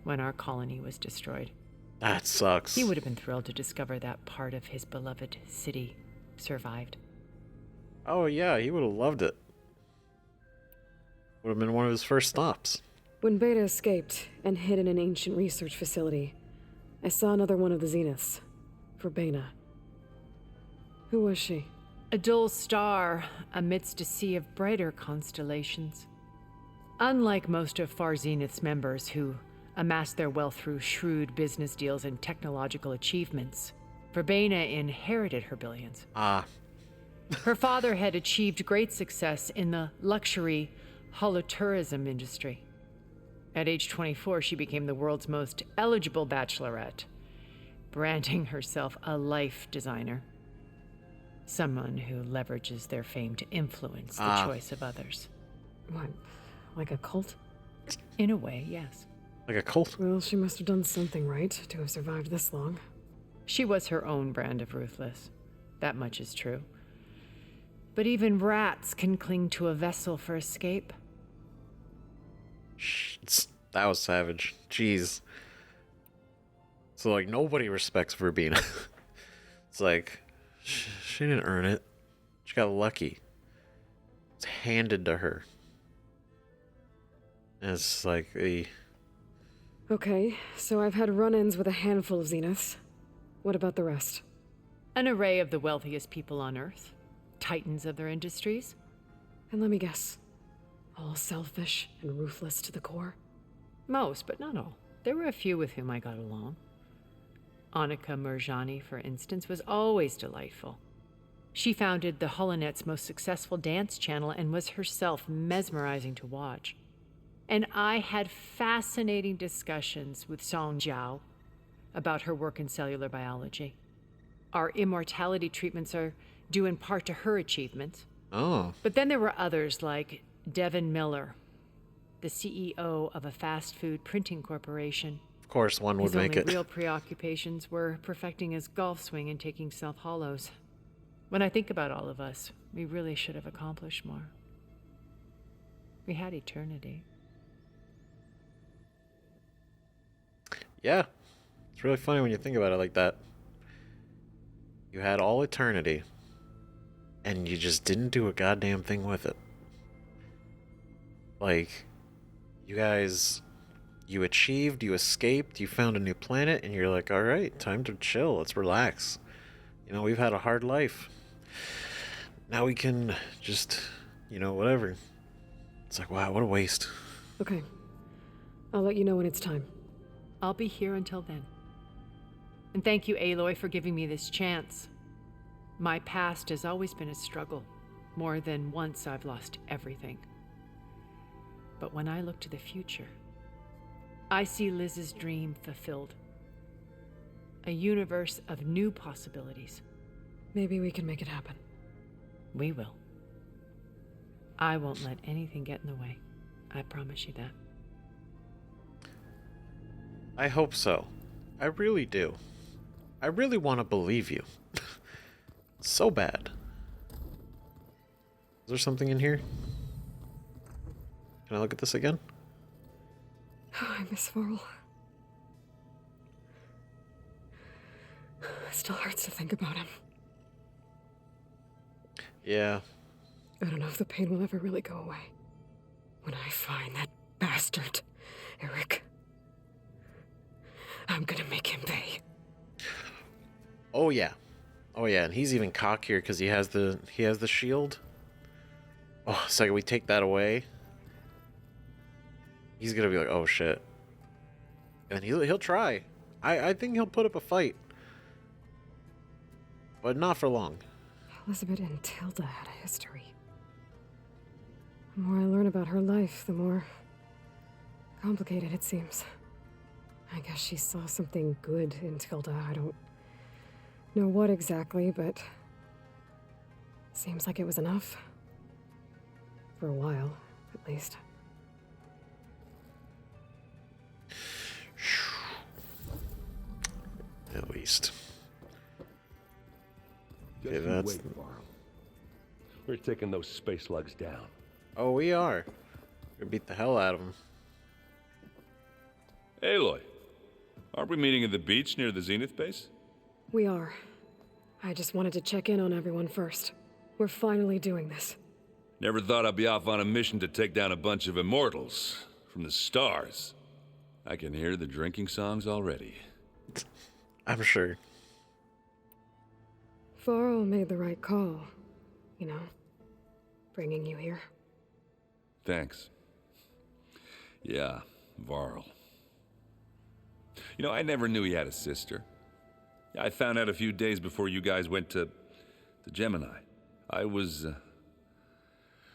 when our colony was destroyed. That sucks. He would have been thrilled to discover that part of his beloved city survived. Oh yeah, he would have loved it. Would have been one of his first stops. When Beta escaped and hid in an ancient research facility, I saw another one of the Zeniths. Verbena. Who was she? A dull star amidst a sea of brighter constellations. Unlike most of Far Zenith's members who amassed their wealth through shrewd business deals and technological achievements, Verbena inherited her billions. Her father had achieved great success in the luxury holotourism industry. At age 24, she became the world's most eligible bachelorette, branding herself a life designer. Someone who leverages their fame to influence the choice of others. What, like a cult? In a way, yes. Like a cult? Well, she must have done something right to have survived this long. She was her own brand of ruthless. That much is true. But even rats can cling to a vessel for escape. That was savage. Jeez. So, like, nobody respects Verbena. It's like, she didn't earn it. She got lucky. It's handed to her. And it's like the... Okay, so I've had run-ins with a handful of Zeniths. What about the rest? An array of the wealthiest people on Earth. Titans of their industries. And let me guess. All selfish and ruthless to the core? Most, but not all. There were a few with whom I got along. Annika Murjani, for instance, was always delightful. She founded the Holonet's most successful dance channel and was herself mesmerizing to watch. And I had fascinating discussions with Song Jiao about her work in cellular biology. Our immortality treatments are due in part to her achievements. Oh. But then there were others like Devin Miller, the CEO of a fast food printing corporation. Of course, one would make it. His only real preoccupations were perfecting his golf swing and taking self-hollows. When I think about all of us, we really should have accomplished more. We had eternity. Yeah. It's really funny when you think about it like that. You had all eternity, and you just didn't do a goddamn thing with it. Like, you guys you achieved, you escaped, you found a new planet, and you're like, all right, time to chill, let's relax. You know, we've had a hard life. Now we can just, you know, whatever. It's like, wow, what a waste. Okay. I'll let you know when it's time. I'll be here until then. And thank you, Aloy, for giving me this chance. My past has always been a struggle. More than once I've lost everything. But when I look to the future, I see Liz's dream fulfilled. A universe of new possibilities. Maybe we can make it happen. We will. I won't let anything get in the way. I promise you that. I hope so. I really do. I really want to believe you. So bad. Is there something in here? Can I look at this again? Oh, I miss Varl. It still hurts to think about him. Yeah. I don't know if the pain will ever really go away. When I find that bastard, Eric, I'm gonna make him pay. Oh yeah. Oh yeah, and he's even cockier because he has the shield. Oh, second we take that away, he's gonna be like, oh shit. And he'll try. I think he'll put up a fight. But not for long. Elizabeth and Tilda had a history. The more I learn about her life, the more complicated it seems. I guess she saw something good in Tilda. I don't know what exactly, but seems like it was enough. For a while, at least. At least. Just Yeah, you that's... wait, Varl. We're taking those space slugs down. Oh, we are. We beat the hell out of them. Aloy, aren't we meeting at the beach near the Zenith base? We are. I just wanted to check in on everyone first. We're finally doing this. Never thought I'd be off on a mission to take down a bunch of immortals from the stars. I can hear the drinking songs already. I'm sure. Varl made the right call. You know, bringing you here. Thanks. Yeah, Varl. You know, I never knew he had a sister. I found out a few days before you guys went to Gemini. I was,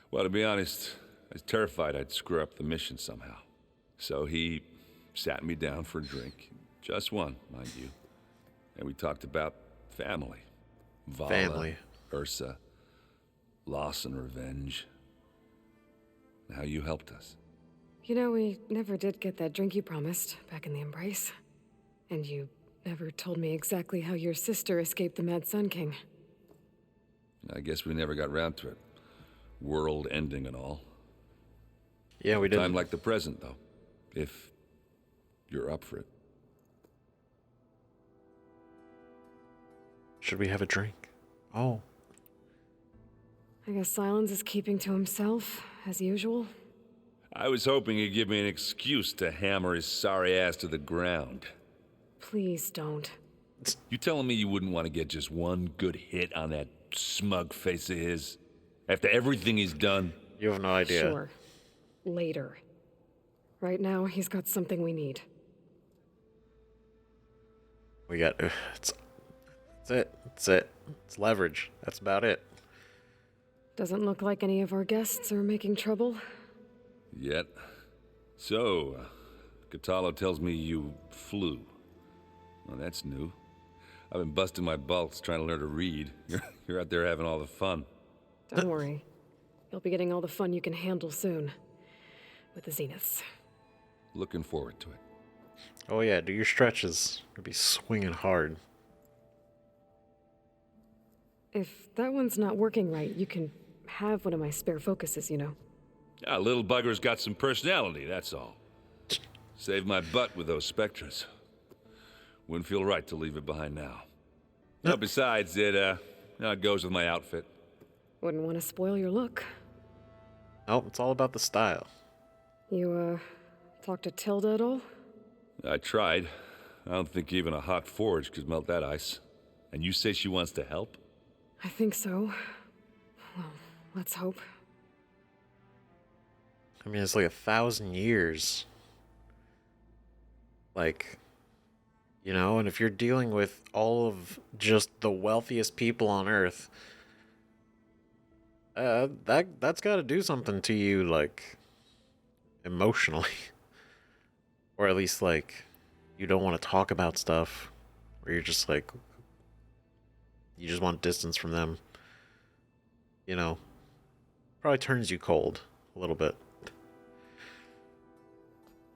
well, to be honest, I was terrified I'd screw up the mission somehow. So he sat me down for a drink. Just one, mind you. And we talked about family. Vala, Family. Ursa, loss and revenge. And how you helped us. You know, we never did get that drink you promised back in the Embrace. And you never told me exactly how your sister escaped the Mad Sun King. I guess we never got round to it. World ending and all. Yeah, we did. Time like the present, though. If you're up for it. Should we have a drink? Oh. I guess Sylens is keeping to himself, as usual. I was hoping he'd give me an excuse to hammer his sorry ass to the ground. Please don't. You telling me you wouldn't want to get just one good hit on that smug face of his? After everything he's done? You have no idea. Sure. Later. Right now, he's got something we need. We got... That's it. That's it. It's leverage. That's about it. Doesn't look like any of our guests are making trouble. Yet. So, Katalo tells me you flew. Well, that's new. I've been busting my balls trying to learn to read. You're out there having all the fun. Don't worry. You'll be getting all the fun you can handle soon. With the Zeniths. Looking forward to it. Oh yeah, do your stretches. You'll be swinging hard. If that one's not working right, you can have one of my spare focuses, you know. Yeah, little bugger's got some personality, that's all. Saved my butt with those spectras. Wouldn't feel right to leave it behind now. No, besides, it goes with my outfit. Wouldn't want to spoil your look. Oh, it's all about the style. You, Talk to Tilda at all? I tried. I don't think even a hot forge could melt that ice. And you say she wants to help? I think so. Well, let's hope. I mean, it's like 1,000 years. Like, you know, and if you're dealing with all of just the wealthiest people on Earth, that's got to do something to you, like, emotionally. Or at least, like, you don't want to talk about stuff. Or you're just like, you just want distance from them. You know, probably turns you cold a little bit.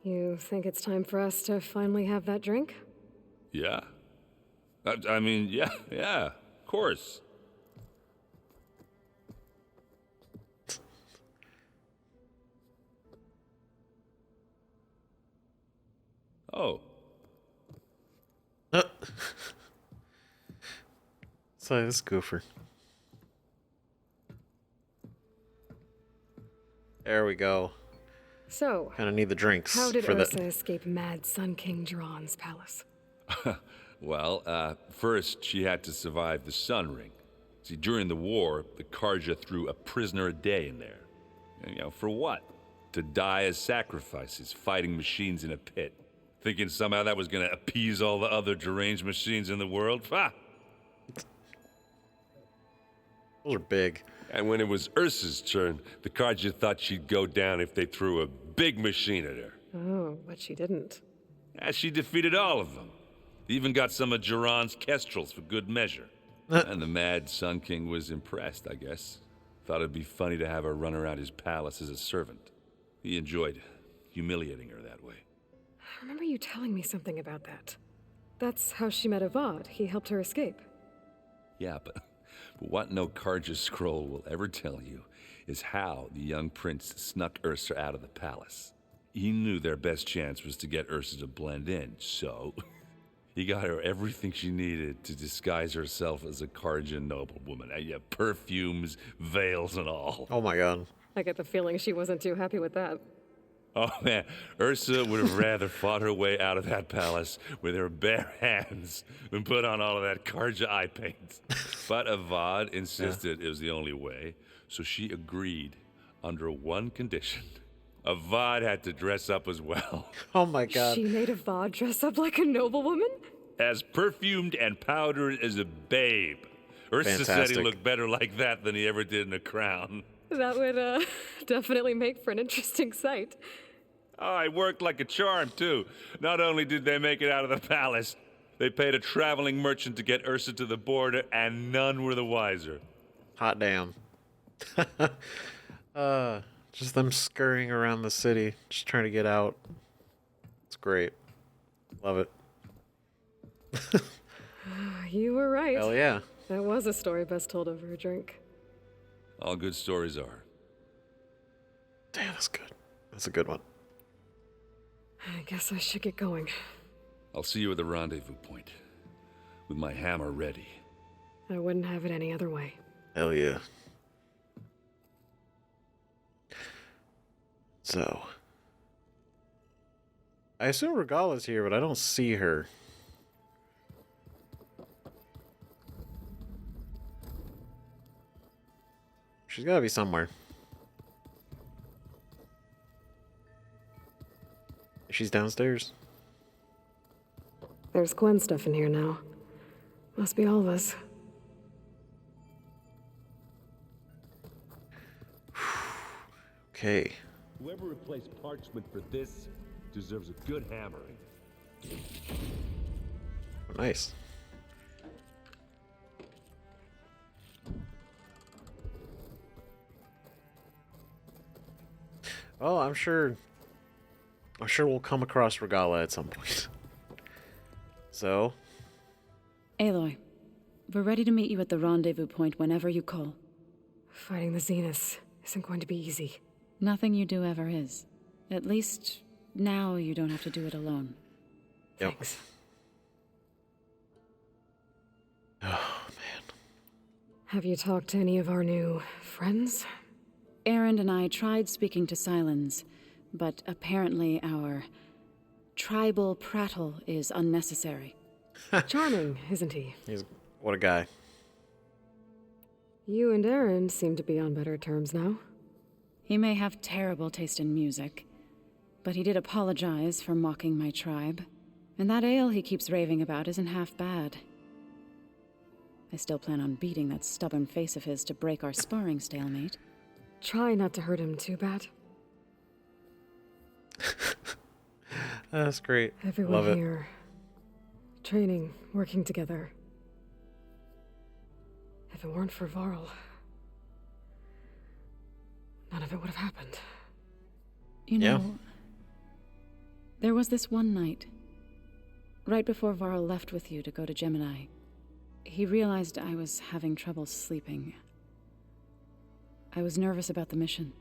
You think it's time for us to finally have that drink? Yeah. I mean, yeah, of course. Oh. So this goofer. There we go. So, Kind of need the drinks. how did for Ursa that. escape Mad Sun King Jiran's palace? Well, first she had to survive the Sun Ring. See, during the war, the Karja threw a prisoner a day in there. And, you know, for what? To die as sacrifices, fighting machines in a pit. Thinking somehow that was gonna appease all the other deranged machines in the world? Ha! Those are big. And when it was Ursa's turn, the Karja thought she'd go down if they threw a big machine at her. Oh, but she didn't. Yeah, she defeated all of them. Even got some of Jiran's kestrels for good measure. And the mad Sun King was impressed, I guess. Thought it'd be funny to have her run around his palace as a servant. He enjoyed humiliating her that way. I remember you telling me something about that. That's how she met Avad. He helped her escape. Yeah, but what no Karja scroll will ever tell you is how the young prince snuck Ursa out of the palace. He knew their best chance was to get Ursa to blend in, so he got her everything she needed to disguise herself as a Karja noblewoman. Yeah, perfumes, veils, and all. Oh my god. I get the feeling she wasn't too happy with that. Oh man, Ursa would have rather fought her way out of that palace with her bare hands than put on all of that Karja eye paint. But Avad insisted it was the only way, so she agreed under one condition. Avad had to dress up as well. Oh my god. She made Avad dress up like a noblewoman? As perfumed and powdered as a babe. Ursa said he Fantastic. looked better like that than he ever did in a crown. That would, definitely make for an interesting sight. Oh, it worked like a charm, too. Not only did they make it out of the palace, they paid a traveling merchant to get Ursa to the border, and none were the wiser. Hot damn. Just them scurrying around the city, just trying to get out. It's great. Love it. You were right. Hell yeah. That was a story best told over a drink. All good stories are. Damn, that's good. That's a good one. I guess I should get going. I'll see you at the rendezvous point, with my hammer ready. I wouldn't have it any other way. Hell yeah. So, I assume Regala's here, but I don't see her. She's gotta be somewhere. She's downstairs. There's Gwen stuff in here now. Must be all of us. Okay. Whoever replaced parchment for this deserves a good hammering. Oh, nice. Oh, I'm sure we'll come across Regala at some point. So, Aloy, we're ready to meet you at the rendezvous point whenever you call. Fighting the Zenith isn't going to be easy. Nothing you do ever is. At least, now you don't have to do it alone. yep. Thanks. Oh, man. Have you talked to any of our new friends? Aaron and I tried speaking to Sylens, but apparently our tribal prattle is unnecessary. Charming, isn't he? What a guy. You and Aaron seem to be on better terms now. He may have terrible taste in music, but he did apologize for mocking my tribe. And that ale he keeps raving about isn't half bad. I still plan on beating that stubborn face of his to break our sparring stalemate. Try not to hurt him too bad. That's great. Everyone Love it. here. Training, working together. If it weren't for Varl, none of it would have happened. You know, there was this one night, right before Varl left with you to go to Gemini. He realized I was having trouble sleeping. I was nervous about the mission.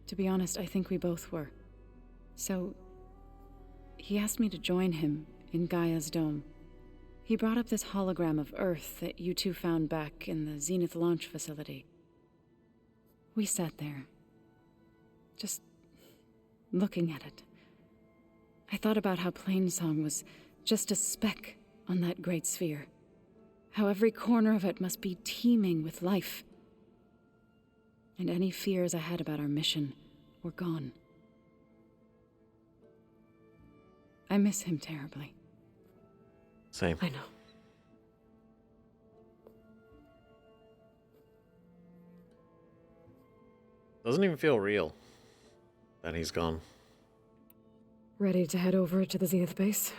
To be honest, I think we both were. So, he asked me to join him in Gaia's dome. He brought up this hologram of Earth that you two found back in the Zenith launch facility. We sat there, just looking at it. I thought about how Plainsong was just a speck on that great sphere. How every corner of it must be teeming with life. And any fears I had about our mission were gone. I miss him terribly. Same. I know. Doesn't even feel real that he's gone. Ready to head over to the Zenith base?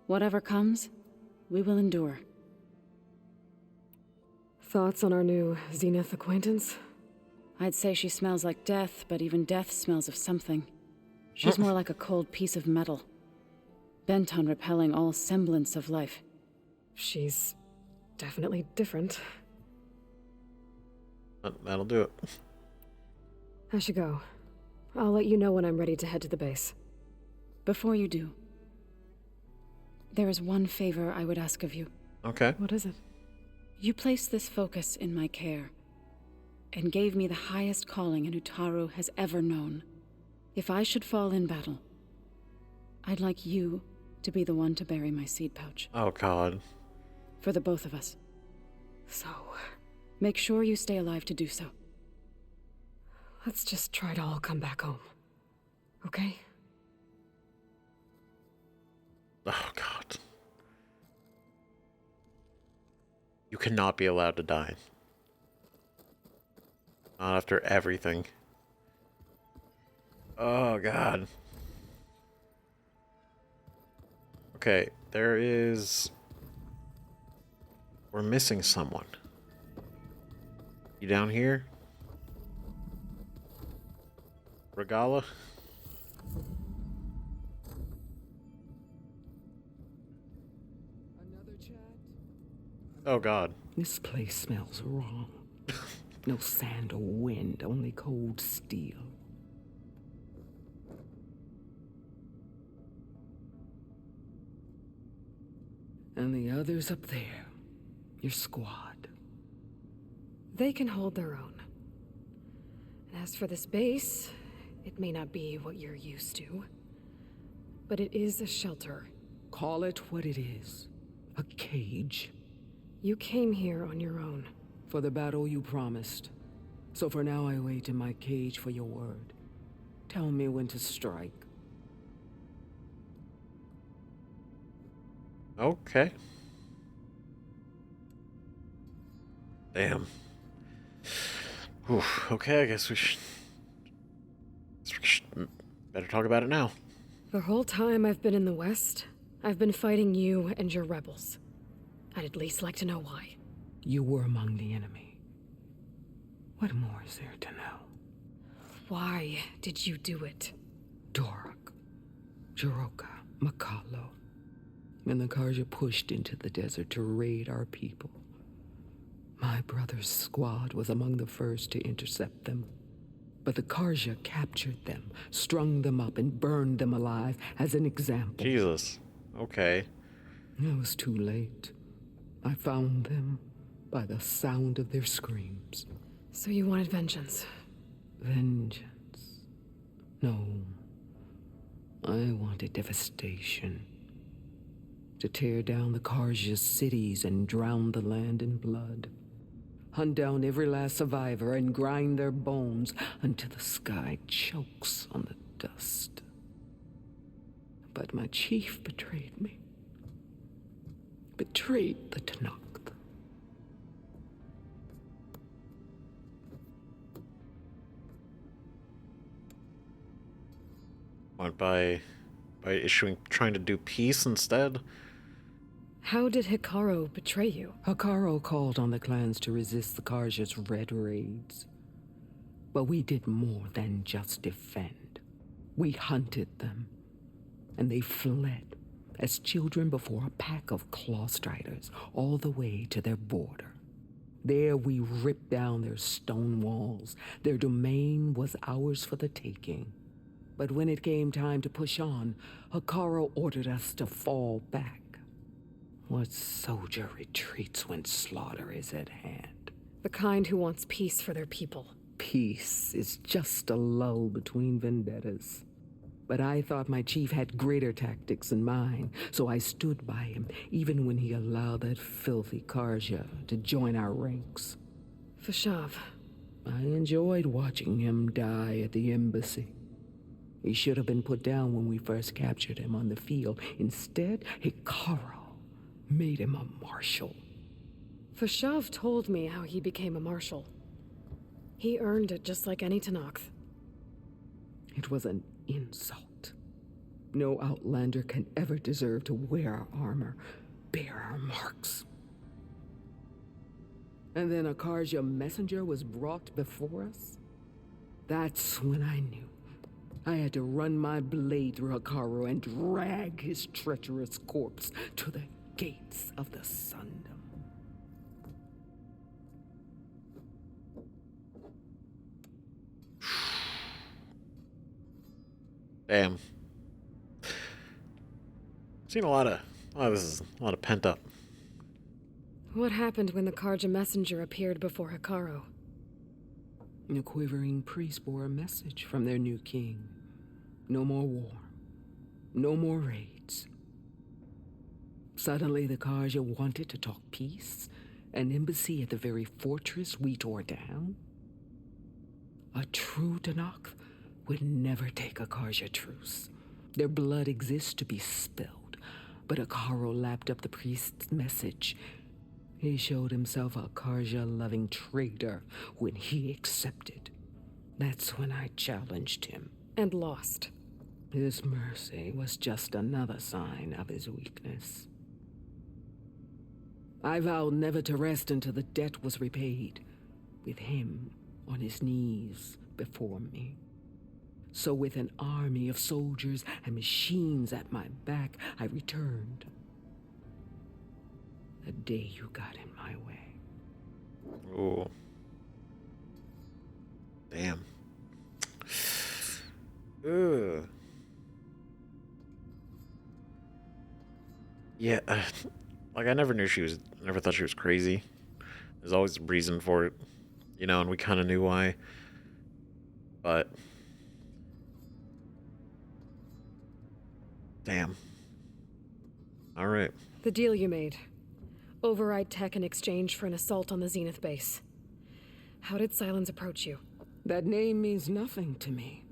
Whatever comes, we will endure. Thoughts on our new Zenith acquaintance? I'd say she smells like death, but even death smells of something. She's more like a cold piece of metal, bent on repelling all semblance of life. She's definitely different. That'll do it. I should go. I'll let you know when I'm ready to head to the base. Before you do, there is one favor I would ask of you. Okay. What is it? You placed this focus in my care, and gave me the highest calling an Utaru has ever known. If I should fall in battle, I'd like you to be the one to bury my seed pouch. Oh, God. For the both of us. So, make sure you stay alive to do so. let's just try to all come back home. Okay? Oh, God. You cannot be allowed to die. Not after everything. Oh, God. Okay, there is... We're missing someone. You down here? Regala? Oh, God. This place smells wrong. No sand or wind, only cold steel. And the others up there, your squad. They can hold their own. And as for this base, it may not be what you're used to, but it is a shelter. Call it what it is. A cage. You came here on your own. For the battle you promised. So for now I wait in my cage for your word. Tell me when to strike. Okay. Damn. Oof, okay, I guess we should better talk about it now. The whole time I've been in the West, I've been fighting you and your rebels. I'd at least like to know why. You were among the enemy. What more is there to know? Why did you do it? Dorak, Jiroka, Makalo, and the Karja pushed into the desert to raid our people. My brother's squad was among the first to intercept them. But the Karja captured them, strung them up, and burned them alive as an example. Jesus. Okay. It was too late. I found them by the sound of their screams. So you wanted vengeance? Vengeance? No. I wanted devastation. To tear down the Karja's cities and drown the land in blood. Hunt down every last survivor and grind their bones until the sky chokes on the dust. But my chief betrayed me. Betrayed the Tanakh. What, by trying to do peace instead? How did Hikaru betray you? Hikaru called on the clans to resist the Karja's red raids. But we did more than just defend. We hunted them, and they fled as children before a pack of claw striders all the way to their border. There we ripped down their stone walls. Their domain was ours for the taking. But when it came time to push on, Hikaru ordered us to fall back. What soldier retreats when slaughter is at hand? The kind who wants peace for their people. Peace is just a lull between vendettas. But I thought my chief had greater tactics than mine, so I stood by him, even when he allowed that filthy Karja to join our ranks. Fashav. I enjoyed watching him die at the embassy. He should have been put down when we first captured him on the field. Instead, Hikaru made him a marshal. Fashav told me how he became a marshal. He earned it just like any Tanakh. It was an insult. No outlander can ever deserve to wear our armor, bear our marks. And then a Karja messenger was brought before us? That's when I knew. I had to run my blade through Hikaru and drag his treacherous corpse to the gates of the Sundom. Damn. Seen a lot of pent up. What happened when the Karja messenger appeared before Hikaru? The quivering priests bore a message from their new king. No more war. No more raids. Suddenly the Karja wanted to talk peace. An embassy at the very fortress we tore down. A true Tanakh would never take a Karja truce. Their blood exists to be spilled. But Hikaru lapped up the priest's message. He showed himself a Karja-loving traitor when he accepted. That's when I challenged him. And lost. His mercy was just another sign of his weakness. I vowed never to rest until the debt was repaid, with him on his knees before me. So with an army of soldiers and machines at my back, I returned. The day you got in my way. Oh. Damn. Ugh. Yeah, like I never thought she was crazy. There's always a reason for it, you know, and we kind of knew why. But damn. All right. The deal you made. Override tech in exchange for an assault on the Zenith base. How did Sylens approach you? That name means nothing to me.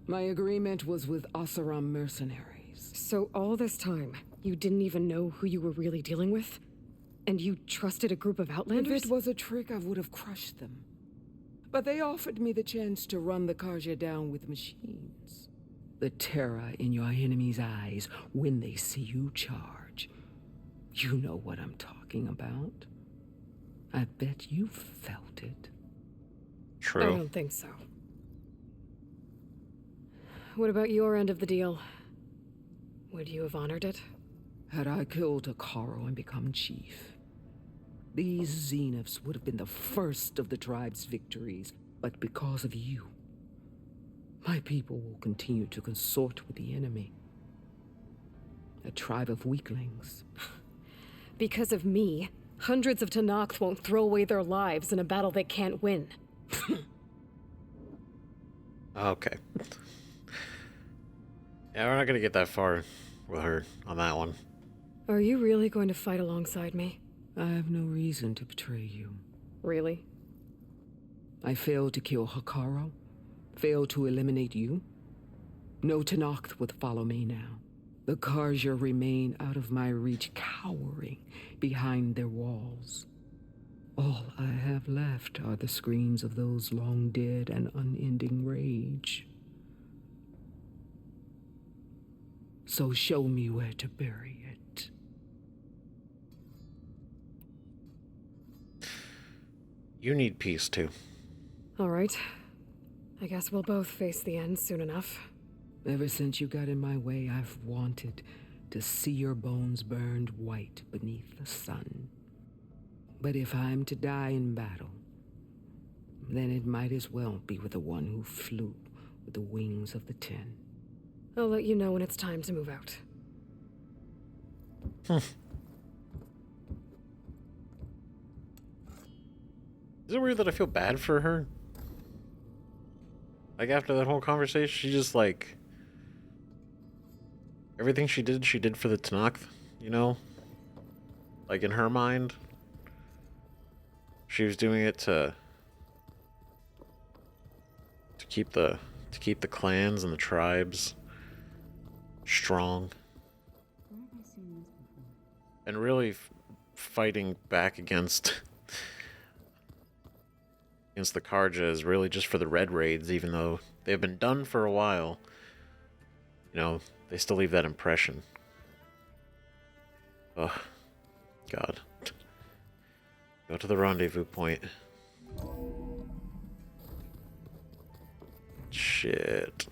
My agreement was with Oseram mercenaries. So all this time, you didn't even know who you were really dealing with? And you trusted a group of outlanders? If it was a trick, I would have crushed them. But they offered me the chance to run the Karja down with machines. The terror in your enemy's eyes when they see you charge. You know what I'm talking about. I bet you felt it. True. I don't think so. What about your end of the deal? Would you have honored it? Had I killed Hikaru and become chief, these Zeniths would have been the first of the tribe's victories. But because of you, my people will continue to consort with the enemy. A tribe of weaklings. Because of me, hundreds of Tanakh won't throw away their lives in a battle they can't win. Okay. Yeah, we're not gonna get that far with her on that one. Are you really going to fight alongside me? I have no reason to betray you. Really? I failed to kill Hikaru, failed to eliminate you. No Tenakth would follow me now. The Karja remain out of my reach, cowering behind their walls. All I have left are the screams of those long dead and unending rage. So show me where to bury it. You need peace too. All right. I guess we'll both face the end soon enough. Ever since you got in my way, I've wanted to see your bones burned white beneath the sun. But if I'm to die in battle, then it might as well be with the one who flew with the wings of the 10. I'll let you know when it's time to move out. Is it weird that I feel bad for her? Like, after that whole conversation, she just, like... Everything she did for the Tenakth, you know? Like, in her mind, she was doing it to keep the clans and the tribes strong. And really fighting back against the Karja is really just for the red raids, even though they've been done for a while. You know, they still leave that impression. Oh, God. Go to the rendezvous point. Shit.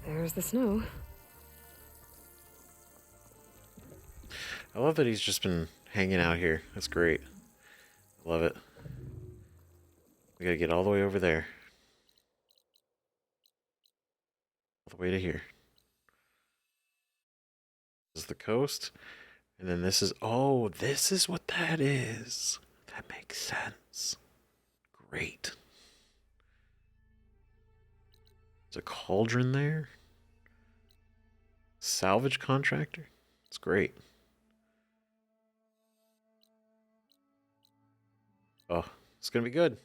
There's the snow. I love that he's just been hanging out here. That's great. Love it. We gotta get all the way over there. All the way to here. This is the coast. And then this is... Oh, this is what that is. That makes sense. Great. There's a cauldron there. Salvage contractor. It's great. Oh, it's gonna be good.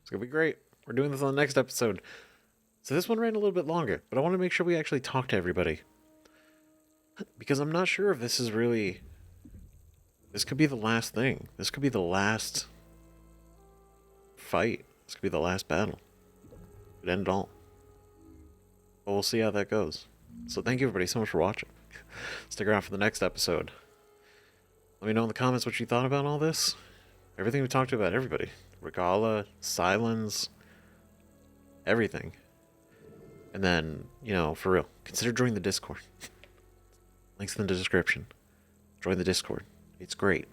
It's gonna be great. We're doing this on the next episode. So this one ran a little bit longer, but I want to make sure we actually talk to everybody. Because I'm not sure if this is really... This could be the last thing. This could be the last fight. This could be the last battle. It could end it all. But we'll see how that goes. So thank you everybody so much for watching. Stick around for the next episode. Let me know in the comments what you thought about all this. Everything we talked about, everybody. Regala, Sylens, everything. And then, you know, for real, consider joining the Discord. Links in the description. Join the Discord. It's great.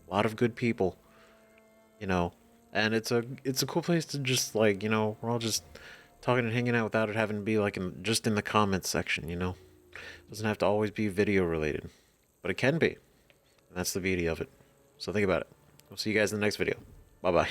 A lot of good people, you know, and it's a cool place to just, like, you know, we're all just talking and hanging out without it having to be like just in the comments section, you know. It doesn't have to always be video related, but it can be. And that's the beauty of it. So think about it. We'll see you guys in the next video. Bye-bye.